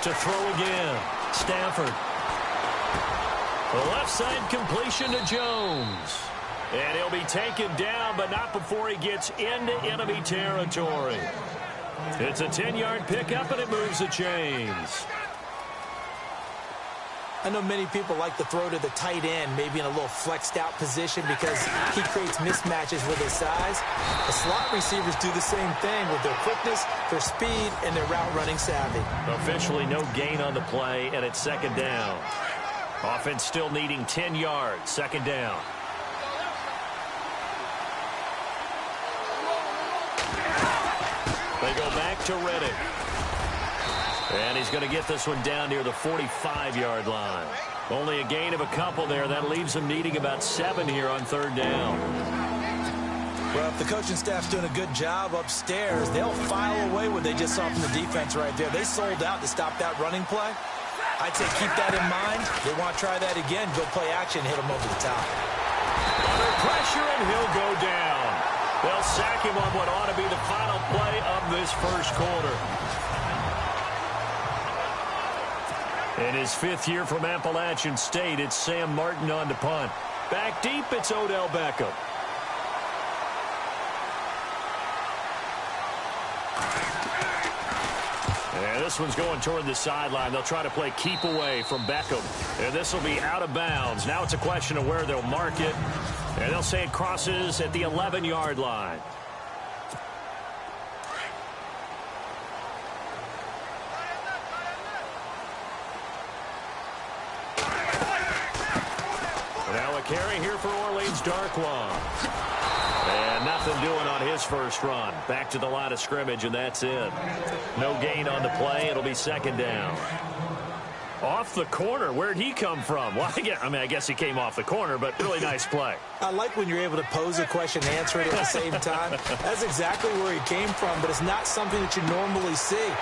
To throw again, Stafford. The left side completion to Jones. And he'll be taken down, but not before he gets into enemy territory. It's a 10-yard pickup, and it moves the chains. I know many people like to throw to the tight end, maybe in a little flexed out position because he creates mismatches with his size. The slot receivers do the same thing with their quickness, their speed, and their route running savvy. Officially no gain on the play, and it's 2nd down. Offense still needing 10 yards, 2nd down. They go back to Riddick. And he's going to get this one down near the 45-yard line. Only a gain of a couple there. That leaves him needing about 7 here on 3rd down. Well, if the coaching staff's doing a good job upstairs, they'll file away what they just saw from the defense right there. They sold out to stop that running play. I'd say keep that in mind. They want to try that again. Go play action, hit him over the top. Under pressure, and he'll go down. They'll sack him on what ought to be the final play of this first quarter. In his 5th year from Appalachian State, it's Sam Martin on to punt. Back deep, it's Odell Beckham. And this one's going toward the sideline. They'll try to play keep away from Beckham. And this will be out of bounds. Now it's a question of where they'll mark it. And they'll say it crosses at the 11-yard line. Now a carry here for Orleans Darkwa. And nothing doing on his first run. Back to the line of scrimmage, and that's it. No gain on the play. It'll be 2nd down. Off the corner. Where'd he come from? Well, I guess he came off the corner, but really nice play. I like when you're able to pose a question and answer it at the same time. That's exactly where he came from, but it's not something that you normally see.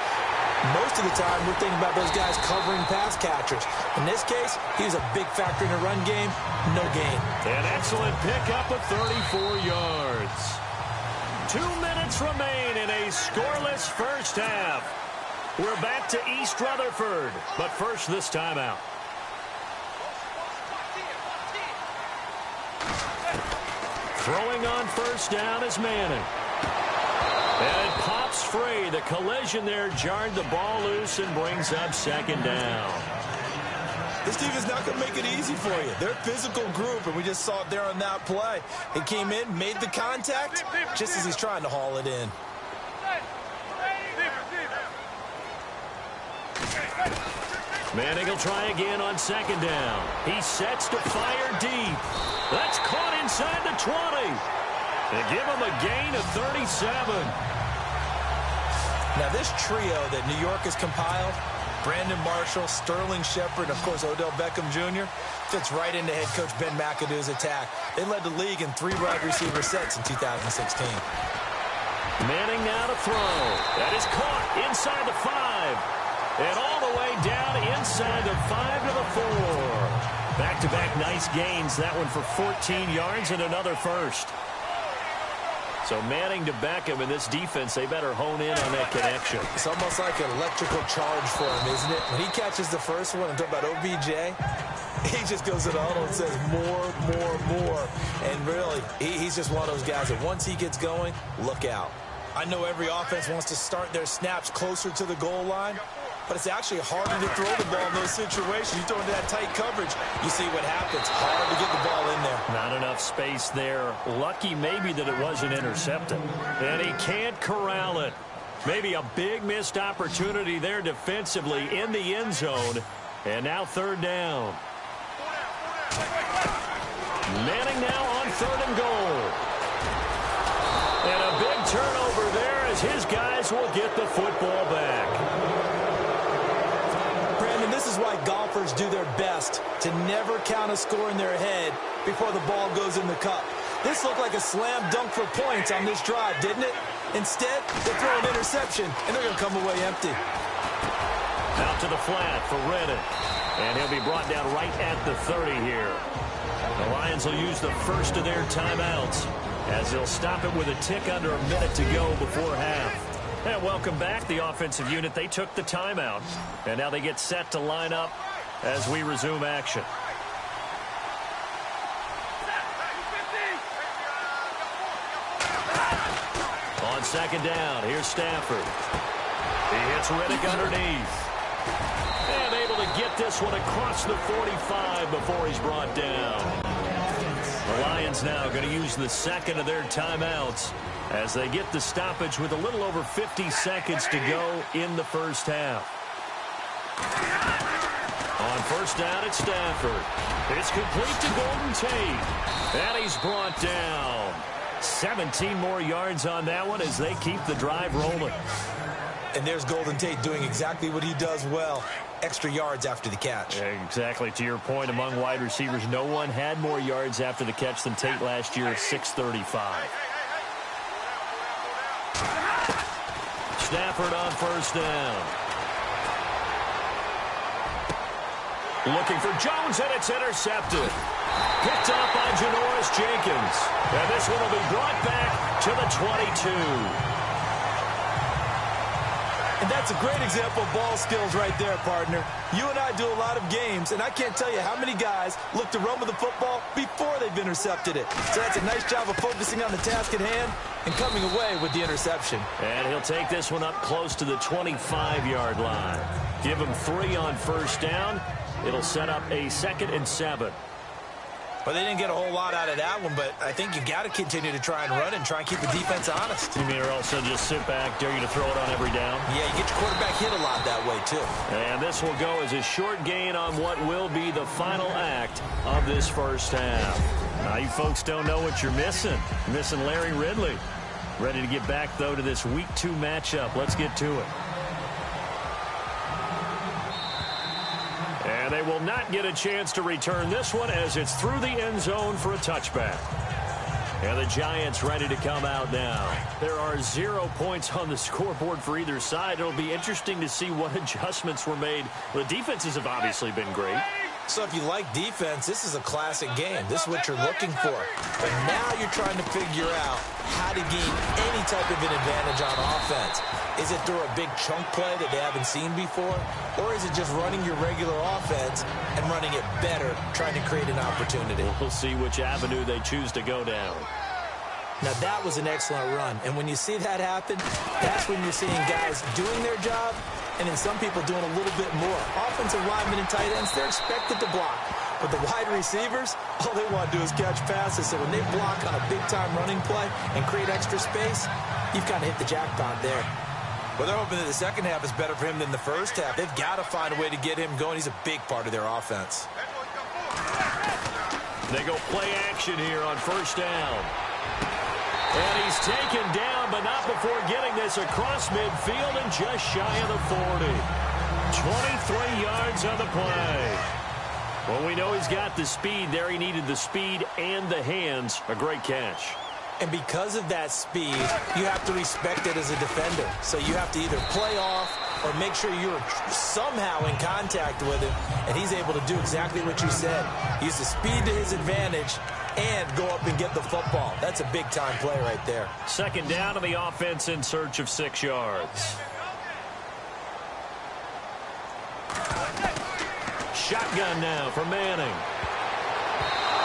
Most of the time, we're thinking about those guys covering pass catchers. In this case, he was a big factor in the run game. No gain. An excellent pickup of 34 yards. 2 minutes remain in a scoreless first half. We're back to East Rutherford, but first this timeout. Throwing on first down is Manning. And it pops free. The collision there jarred the ball loose and brings up second down. This team is not going to make it easy for you. They're a physical group, and we just saw it there on that play. He came in, made the contact, just as he's trying to haul it in. Manning will try again on second down. He sets to fire deep. That's caught inside the 20. They give him a gain of 37. Now this trio that New York has compiled, Brandon Marshall, Sterling Shepard, of course Odell Beckham Jr., fits right into head coach Ben McAdoo's attack. They led the league in 3 wide receiver sets in 2016. Manning now to throw. That is caught inside the 5. And all the way down inside the 5 to the 4. Back-to-back nice gains. That one for 14 yards and another first. So Manning to Beckham in this defense, they better hone in on that connection. It's almost like an electrical charge for him, isn't it? When he catches the first one, I'm talking about OBJ, he just goes to the huddle and says more. And really, he's just one of those guys that once he gets going, look out. I know every offense wants to start their snaps closer to the goal line, but it's actually harder to throw the ball in those situations. You throw into that tight coverage, you see what happens. Hard to get the ball in there. Not enough space there. Lucky maybe that it wasn't intercepted. And he can't corral it. Maybe a big missed opportunity there defensively in the end zone. And now third down. Manning now on 3rd and goal. And a big turnover there as his guys will get the football back. This is why golfers do their best to never count a score in their head before the ball goes in the cup. This looked like a slam dunk for points on this drive, didn't it? Instead, they throw an interception, and they're going to come away empty. Out to the flat for Redden. And he'll be brought down right at the 30 here. The Lions will use the first of their timeouts as they'll stop it with a tick under a minute to go before half. And welcome back, the offensive unit. They took the timeout, and now they get set to line up as we resume action. On second down, here's Stafford. He hits Riddick underneath. And able to get this one across the 45 before he's brought down. The Lions now going to use the second of their timeouts as they get the stoppage with a little over 50 seconds to go in the first half. On first down, it's Stafford. It's complete to Golden Tate. And he's brought down. 17 more yards on that one as they keep the drive rolling. And there's Golden Tate doing exactly what he does well. Extra yards after the catch. Exactly. To your point, among wide receivers, no one had more yards after the catch than Tate last year at 635. Stafford on first down. Looking for Jones, and it's intercepted. Picked up by Janoris Jenkins. And this one will be brought back to the 22. And that's a great example of ball skills right there, partner. You and I do a lot of games, and I can't tell you how many guys look to run with the football before they've intercepted it. So that's a nice job of focusing on the task at hand and coming away with the interception. And he'll take this one up close to the 25-yard line. Give him 3 on first down. It'll set up a 2nd and 7. Well, they didn't get a whole lot out of that one, but I think you got to continue to try and run and try and keep the defense honest. You mean or also just sit back, dare you to throw it on every down? Yeah, you get your quarterback hit a lot that way, too. And this will go as a short gain on what will be the final act of this first half. Now, you folks don't know what you're missing. You're missing Larry Ridley. Ready to get back, though, to this Week 2 matchup. Let's get to it. they will not get a chance to return this one as it's through the end zone for a touchback. And the Giants ready to come out now. There are 0 points on the scoreboard for either side. It'll be interesting to see what adjustments were made. The defenses have obviously been great. So if you like defense, this is a classic game. This is what you're looking for. But now you're trying to figure out how to gain any type of an advantage on offense. Is it through a big chunk play that they haven't seen before? Or is it just running your regular offense and running it better, trying to create an opportunity? We'll see which avenue they choose to go down. Now, that was an excellent run. And when you see that happen, that's when you're seeing guys doing their job and then some people doing a little bit more. Offensive linemen and tight ends, they're expected to block. But the wide receivers, all they want to do is catch passes. So when they block on a big-time running play and create extra space, you've kind of hit the jackpot there. Well, they're hoping that the second half is better for him than the first half. They've got to find a way to get him going. He's a big part of their offense. They go play action here on first down. And he's taken down, but not before getting this across midfield and just shy of the 40. 23 yards on the play. Well, we know he's got the speed there. He needed the speed and the hands. A great catch. And because of that speed, you have to respect it as a defender. So you have to either play off or make sure you're somehow in contact with him. And he's able to do exactly what you said. Use the speed to his advantage and go up and get the football. That's a big-time play right there. Second down to the offense in search of 6 yards. Shotgun now for Manning.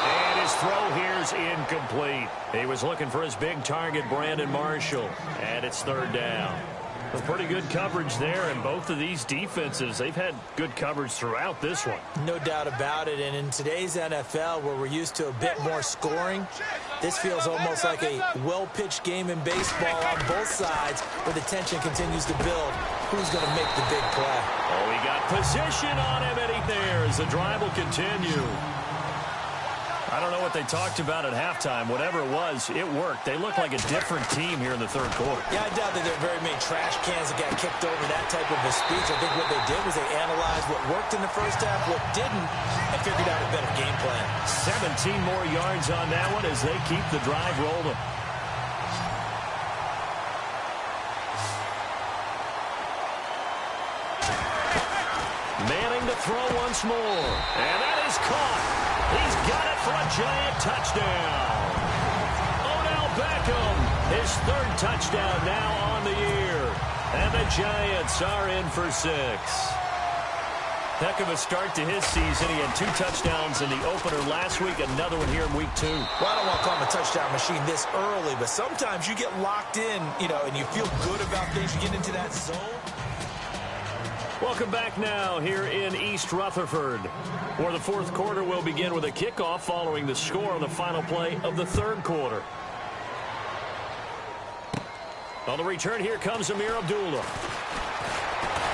And his throw here's incomplete. He was looking for his big target, Brandon Marshall. And it's third down. A pretty good coverage there, and both of these defenses, they've had good coverage throughout this one. No doubt about it, and in today's NFL, where we're used to a bit more scoring, this feels almost like a well-pitched game in baseball on both sides, where the tension continues to build. Who's going to make the big play? Oh, he got position on him, and he there as the drive will continue. I don't know what they talked about at halftime. Whatever it was, it worked. They look like a different team here in the third quarter. Yeah, I doubt that there are very many trash cans that got kicked over that type of a speech. I think what they did was they analyzed what worked in the first half, what didn't, and figured out a better game plan. 17 more yards on that one as they keep the drive rolling. Manning to throw once more. And that is caught. He's got it for a giant touchdown. Odell Beckham, his third touchdown now on the year. And the Giants are in for 6. Heck of a start to his season. He had 2 touchdowns in the opener last week, another one here in week 2. Well, I don't want to call him a touchdown machine this early, but sometimes you get locked in, and you feel good about things. You get into that zone. Welcome back now here in East Rutherford, where the fourth quarter will begin with a kickoff following the score on the final play of the third quarter. On the return, here comes Amir Abdullah.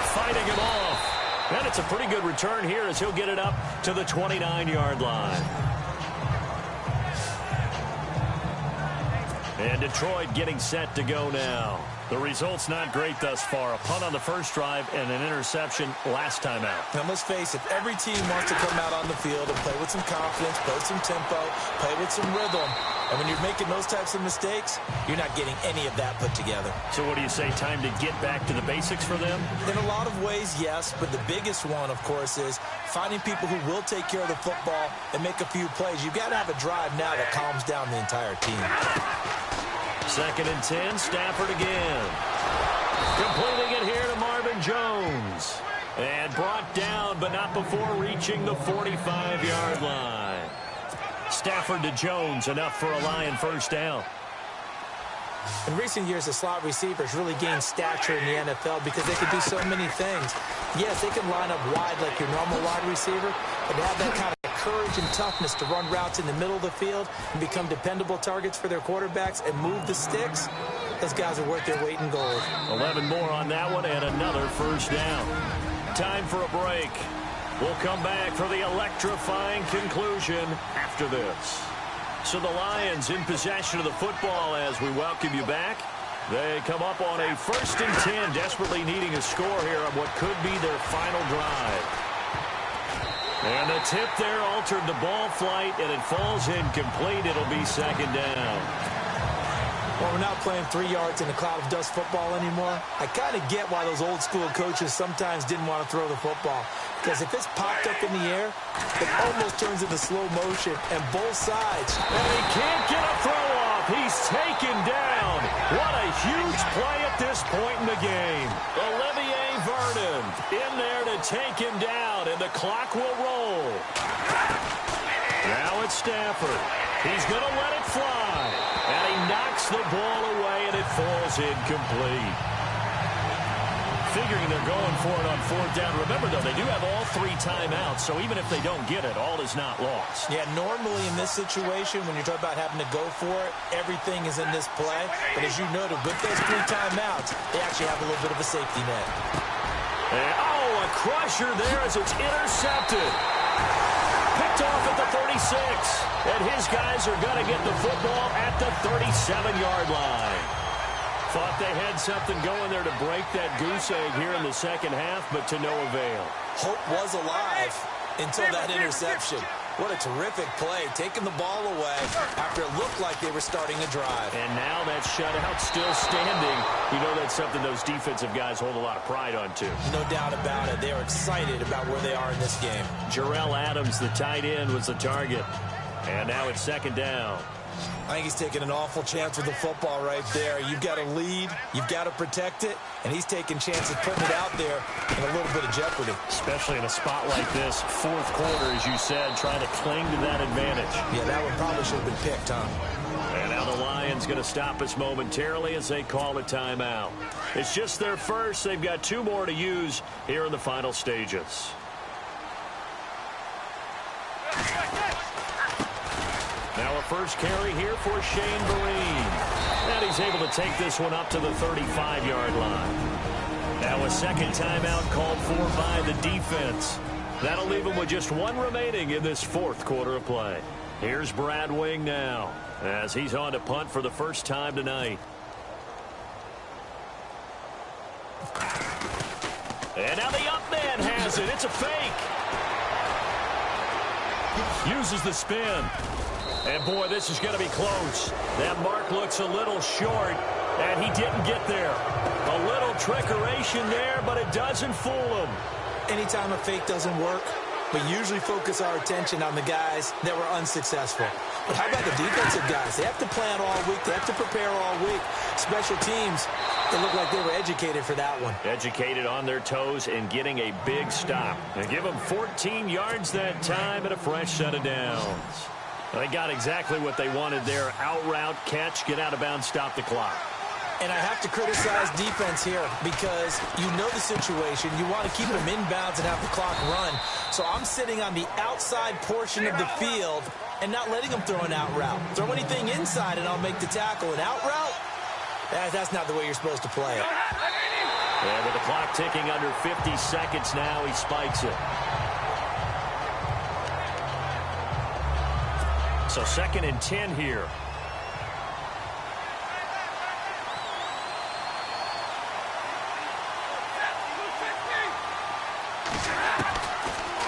Fighting him off. And it's a pretty good return here as he'll get it up to the 29-yard line. And Detroit getting set to go now. The result's not great thus far. A punt on the first drive and an interception last time out. Now, let's face it, every team wants to come out on the field and play with some confidence, play with some tempo, play with some rhythm. And when you're making those types of mistakes, you're not getting any of that put together. So what do you say, time to get back to the basics for them? In a lot of ways, yes, but the biggest one, of course, is finding people who will take care of the football and make a few plays. You've got to have a drive now that calms down the entire team. Second and 10, Stafford again. Completing it here to Marvin Jones. And brought down, but not before reaching the 45-yard line. Stafford to Jones, enough for a Lion first down. In recent years, the slot receivers really gained stature in the NFL because they can do so many things. Yes, they can line up wide like your normal wide receiver, but to have that kind of courage and toughness to run routes in the middle of the field and become dependable targets for their quarterbacks and move the sticks, those guys are worth their weight in gold. 11 more on that one and another first down. Time for a break. We'll come back for the electrifying conclusion after this. So the Lions in possession of the football as we welcome you back. They come up on a 1st and 10, desperately needing a score here on what could be their final drive. And the tip there altered the ball flight, and it falls incomplete. It'll be second down. Well, we're not playing 3 yards in a cloud of dust football anymore. I kind of get why those old-school coaches sometimes didn't want to throw the football. Because if it's popped up in the air, it almost turns into slow motion, and both sides. And he can't get a throw off. He's taken down. What a huge play at this point in the game. Olivier Vernon in there to take him down, and the clock will roll. Now it's Stafford. He's going to let it fly. And he knocks the ball away, and it falls incomplete. Figuring they're going for it on fourth down. Remember, though, they do have all 3 timeouts, so even if they don't get it, all is not lost. Yeah, normally in this situation, when you're talking about having to go for it, everything is in this play. But as you noted, with those 3 timeouts, they actually have a little bit of a safety net. And, a crusher there as it's intercepted. Picked off at the 36. And his guys are going to get the football at the 37-yard line. Thought they had something going there to break that goose egg here in the second half, but to no avail. Hope was alive until that interception. What a terrific play, taking the ball away after it looked like they were starting a drive. And now that shutout still standing. You know that's something those defensive guys hold a lot of pride on, too. No doubt about it. They are excited about where they are in this game. Jarrell Adams, the tight end, was the target. And now it's second down. I think he's taking an awful chance with the football right there. You've got to lead, you've got to protect it, and he's taking chances putting it out there in a little bit of jeopardy. Especially in a spot like this, fourth quarter, as you said, trying to cling to that advantage. Yeah, that one probably should have been picked, huh? And now the Lions going to stop us momentarily as they call a timeout. It's just their first. They've got 2 more to use here in the final stages. Now a first carry here for Shane Vereen. And he's able to take this one up to the 35-yard line. Now a second timeout called for by the defense. That'll leave him with just 1 remaining in this fourth quarter of play. Here's Brad Wing now as he's on to punt for the first time tonight. And now the up man has it. It's a fake. Uses the spin. And, boy, this is going to be close. That mark looks a little short, and he didn't get there. A little trickeration there, but it doesn't fool him. Anytime a fake doesn't work, we usually focus our attention on the guys that were unsuccessful. But how about the defensive guys? They have to plan all week. They have to prepare all week. Special teams, they look like they were educated for that one. Educated on their toes and getting a big stop. And give them 14 yards that time and a fresh set of downs. They got exactly what they wanted there. Out route, catch, get out of bounds, stop the clock. And I have to criticize defense here because you know the situation. You want to keep them inbounds and have the clock run. So I'm sitting on the outside portion of the field and not letting them throw an out route. Throw anything inside and I'll make the tackle. An out route? That's not the way you're supposed to play it. And with the clock ticking under 50 seconds now, he spikes it. So second and 10 here.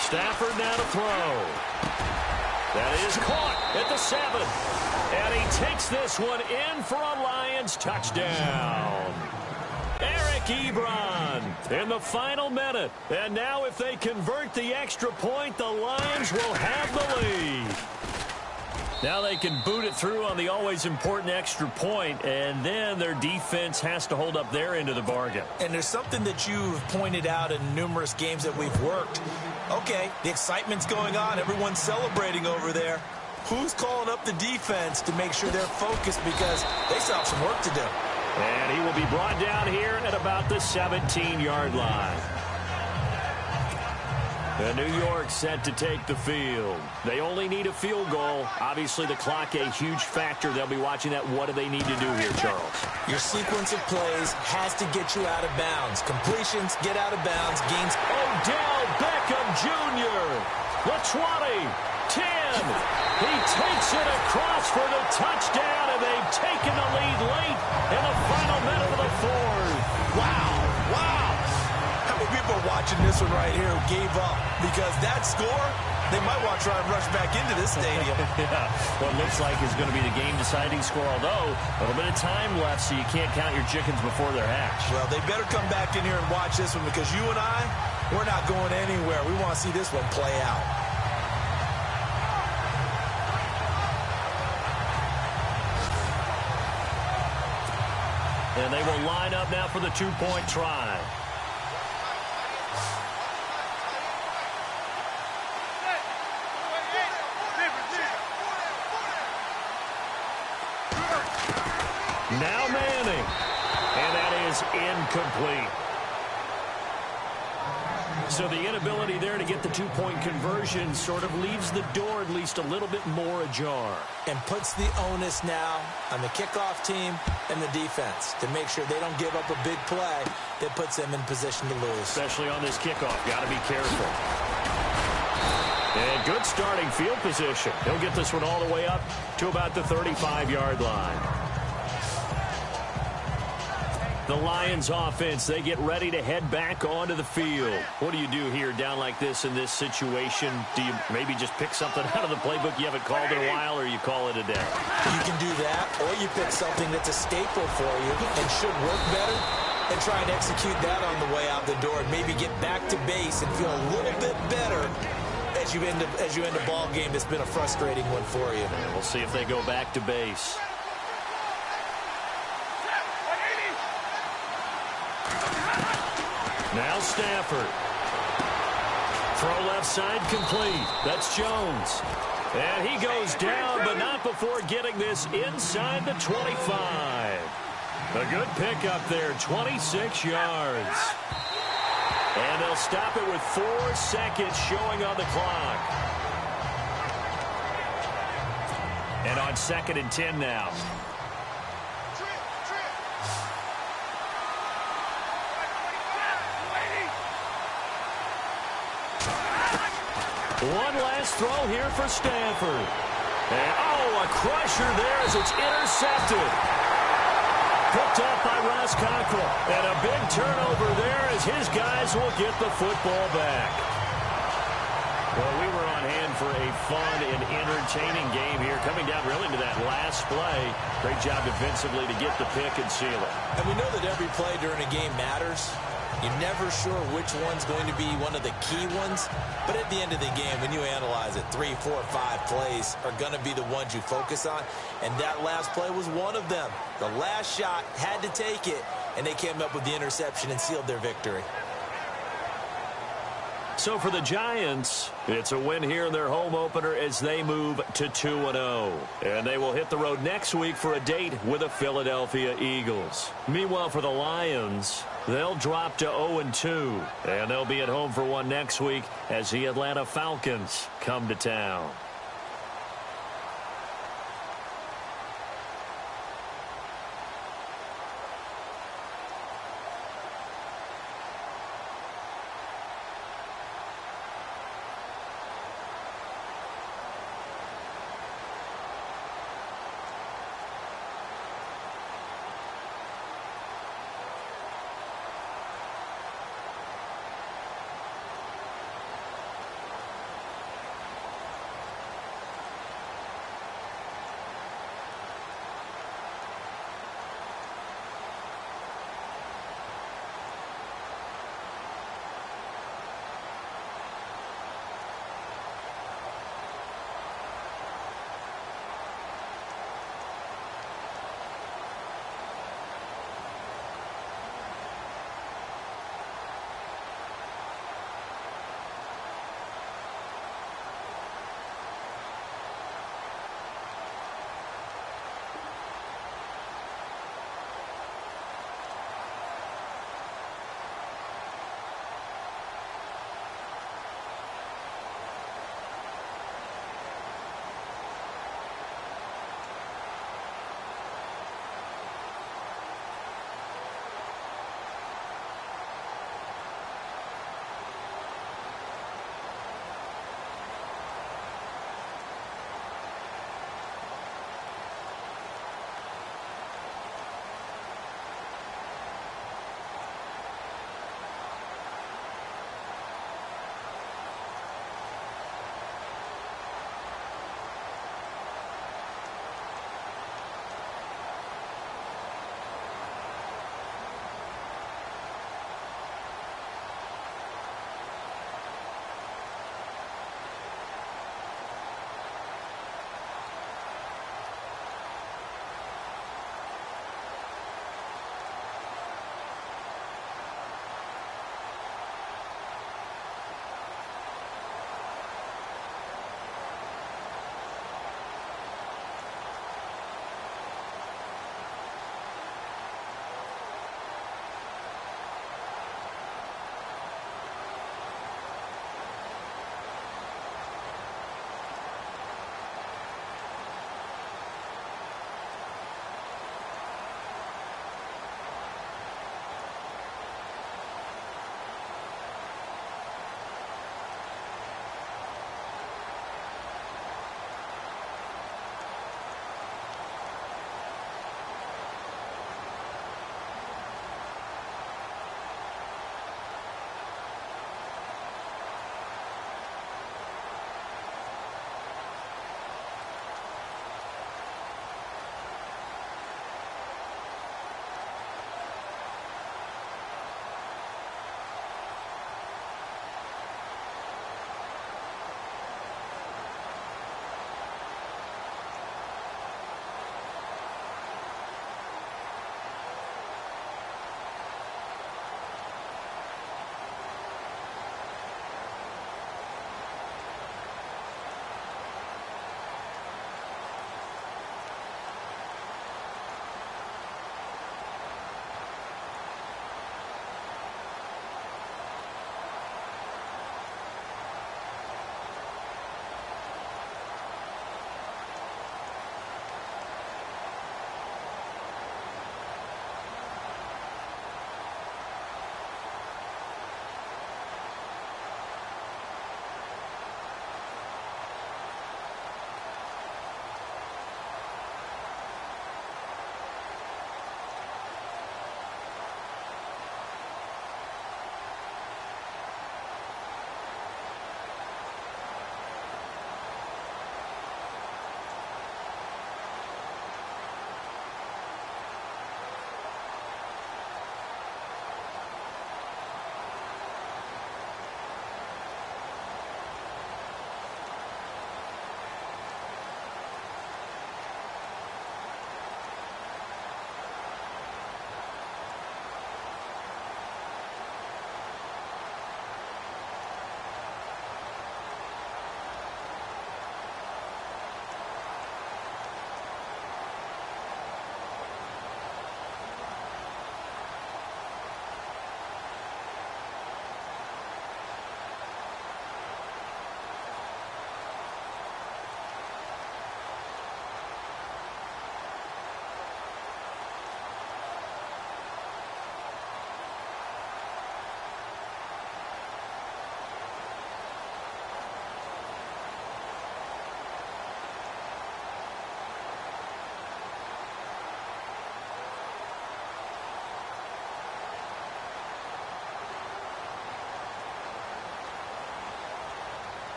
Stafford now to throw. That is caught at the 7. And he takes this one in for a Lions touchdown. Eric Ebron in the final minute. And now if they convert the extra point, the Lions will have the lead. Now they can boot it through on the always important extra point, and then their defense has to hold up their end of the bargain. And there's something that you've pointed out in numerous games that we've worked. Okay, the excitement's going on. Everyone's celebrating over there. Who's calling up the defense to make sure they're focused because they still have some work to do? And he will be brought down here at about the 17-yard line. And New York set to take the field. They only need a field goal. Obviously, the clock a huge factor. They'll be watching that. What do they need to do here, Charles? Your sequence of plays has to get you out of bounds. Completions, get out of bounds, gains. Odell Beckham Jr. The 20, 10. He takes it across for the touchdown, and they've taken the lead late in the final minute of the fourth. Wow. How many people are watching this one right here who gave up? Because that score, they might want to try and rush back into this stadium. Yeah, what looks like is going to be the game-deciding score, although a little bit of time left, so you can't count your chickens before they're hatched. Well, they better come back in here and watch this one, because you and I, we're not going anywhere. We want to see this one play out. And they will line up now for the two-point try. Now Manning. And that is incomplete. So the inability there to get the two-point conversion sort of leaves the door at least a little bit more ajar. And puts the onus now on the kickoff team and the defense to make sure they don't give up a big play that puts them in position to lose. Especially on this kickoff. Got to be careful. And good starting field position. He'll get this one all the way up to about the 35-yard line. The Lions offense, they get ready to head back onto the field. What do you do here down like this in this situation? Do you maybe just pick something out of the playbook you haven't called in a while, or you call it a day? You can do that, or you pick something that's a staple for you and should work better and try and execute that on the way out the door and maybe get back to base and feel a little bit better as you end a ball game that's been a frustrating one for you. And we'll see if they go back to base. Now Stafford. Throw left side complete. That's Jones. And he goes down, but not before getting this inside the 25. A good pickup there, 26 yards. And they'll stop it with 4 seconds showing on the clock. And on 2nd and 10 now. One last throw here for Stafford. And, a crusher there as it's intercepted. Picked up by Ross Cockrell. And a big turnover there as his guys will get the football back. Well, we were on hand for a fun and entertaining game here, coming down really to that last play. Great job defensively to get the pick and seal it. And we know that every play during a game matters. You're never sure which one's going to be one of the key ones. But at the end of the game, when you analyze it, 3, 4, 5 plays are going to be the ones you focus on. And that last play was one of them. The last shot had to take it, and they came up with the interception and sealed their victory. So for the Giants, it's a win here in their home opener as they move to 2-0. And they will hit the road next week for a date with the Philadelphia Eagles. Meanwhile, for the Lions, they'll drop to 0-2. And they'll be at home for one next week as the Atlanta Falcons come to town.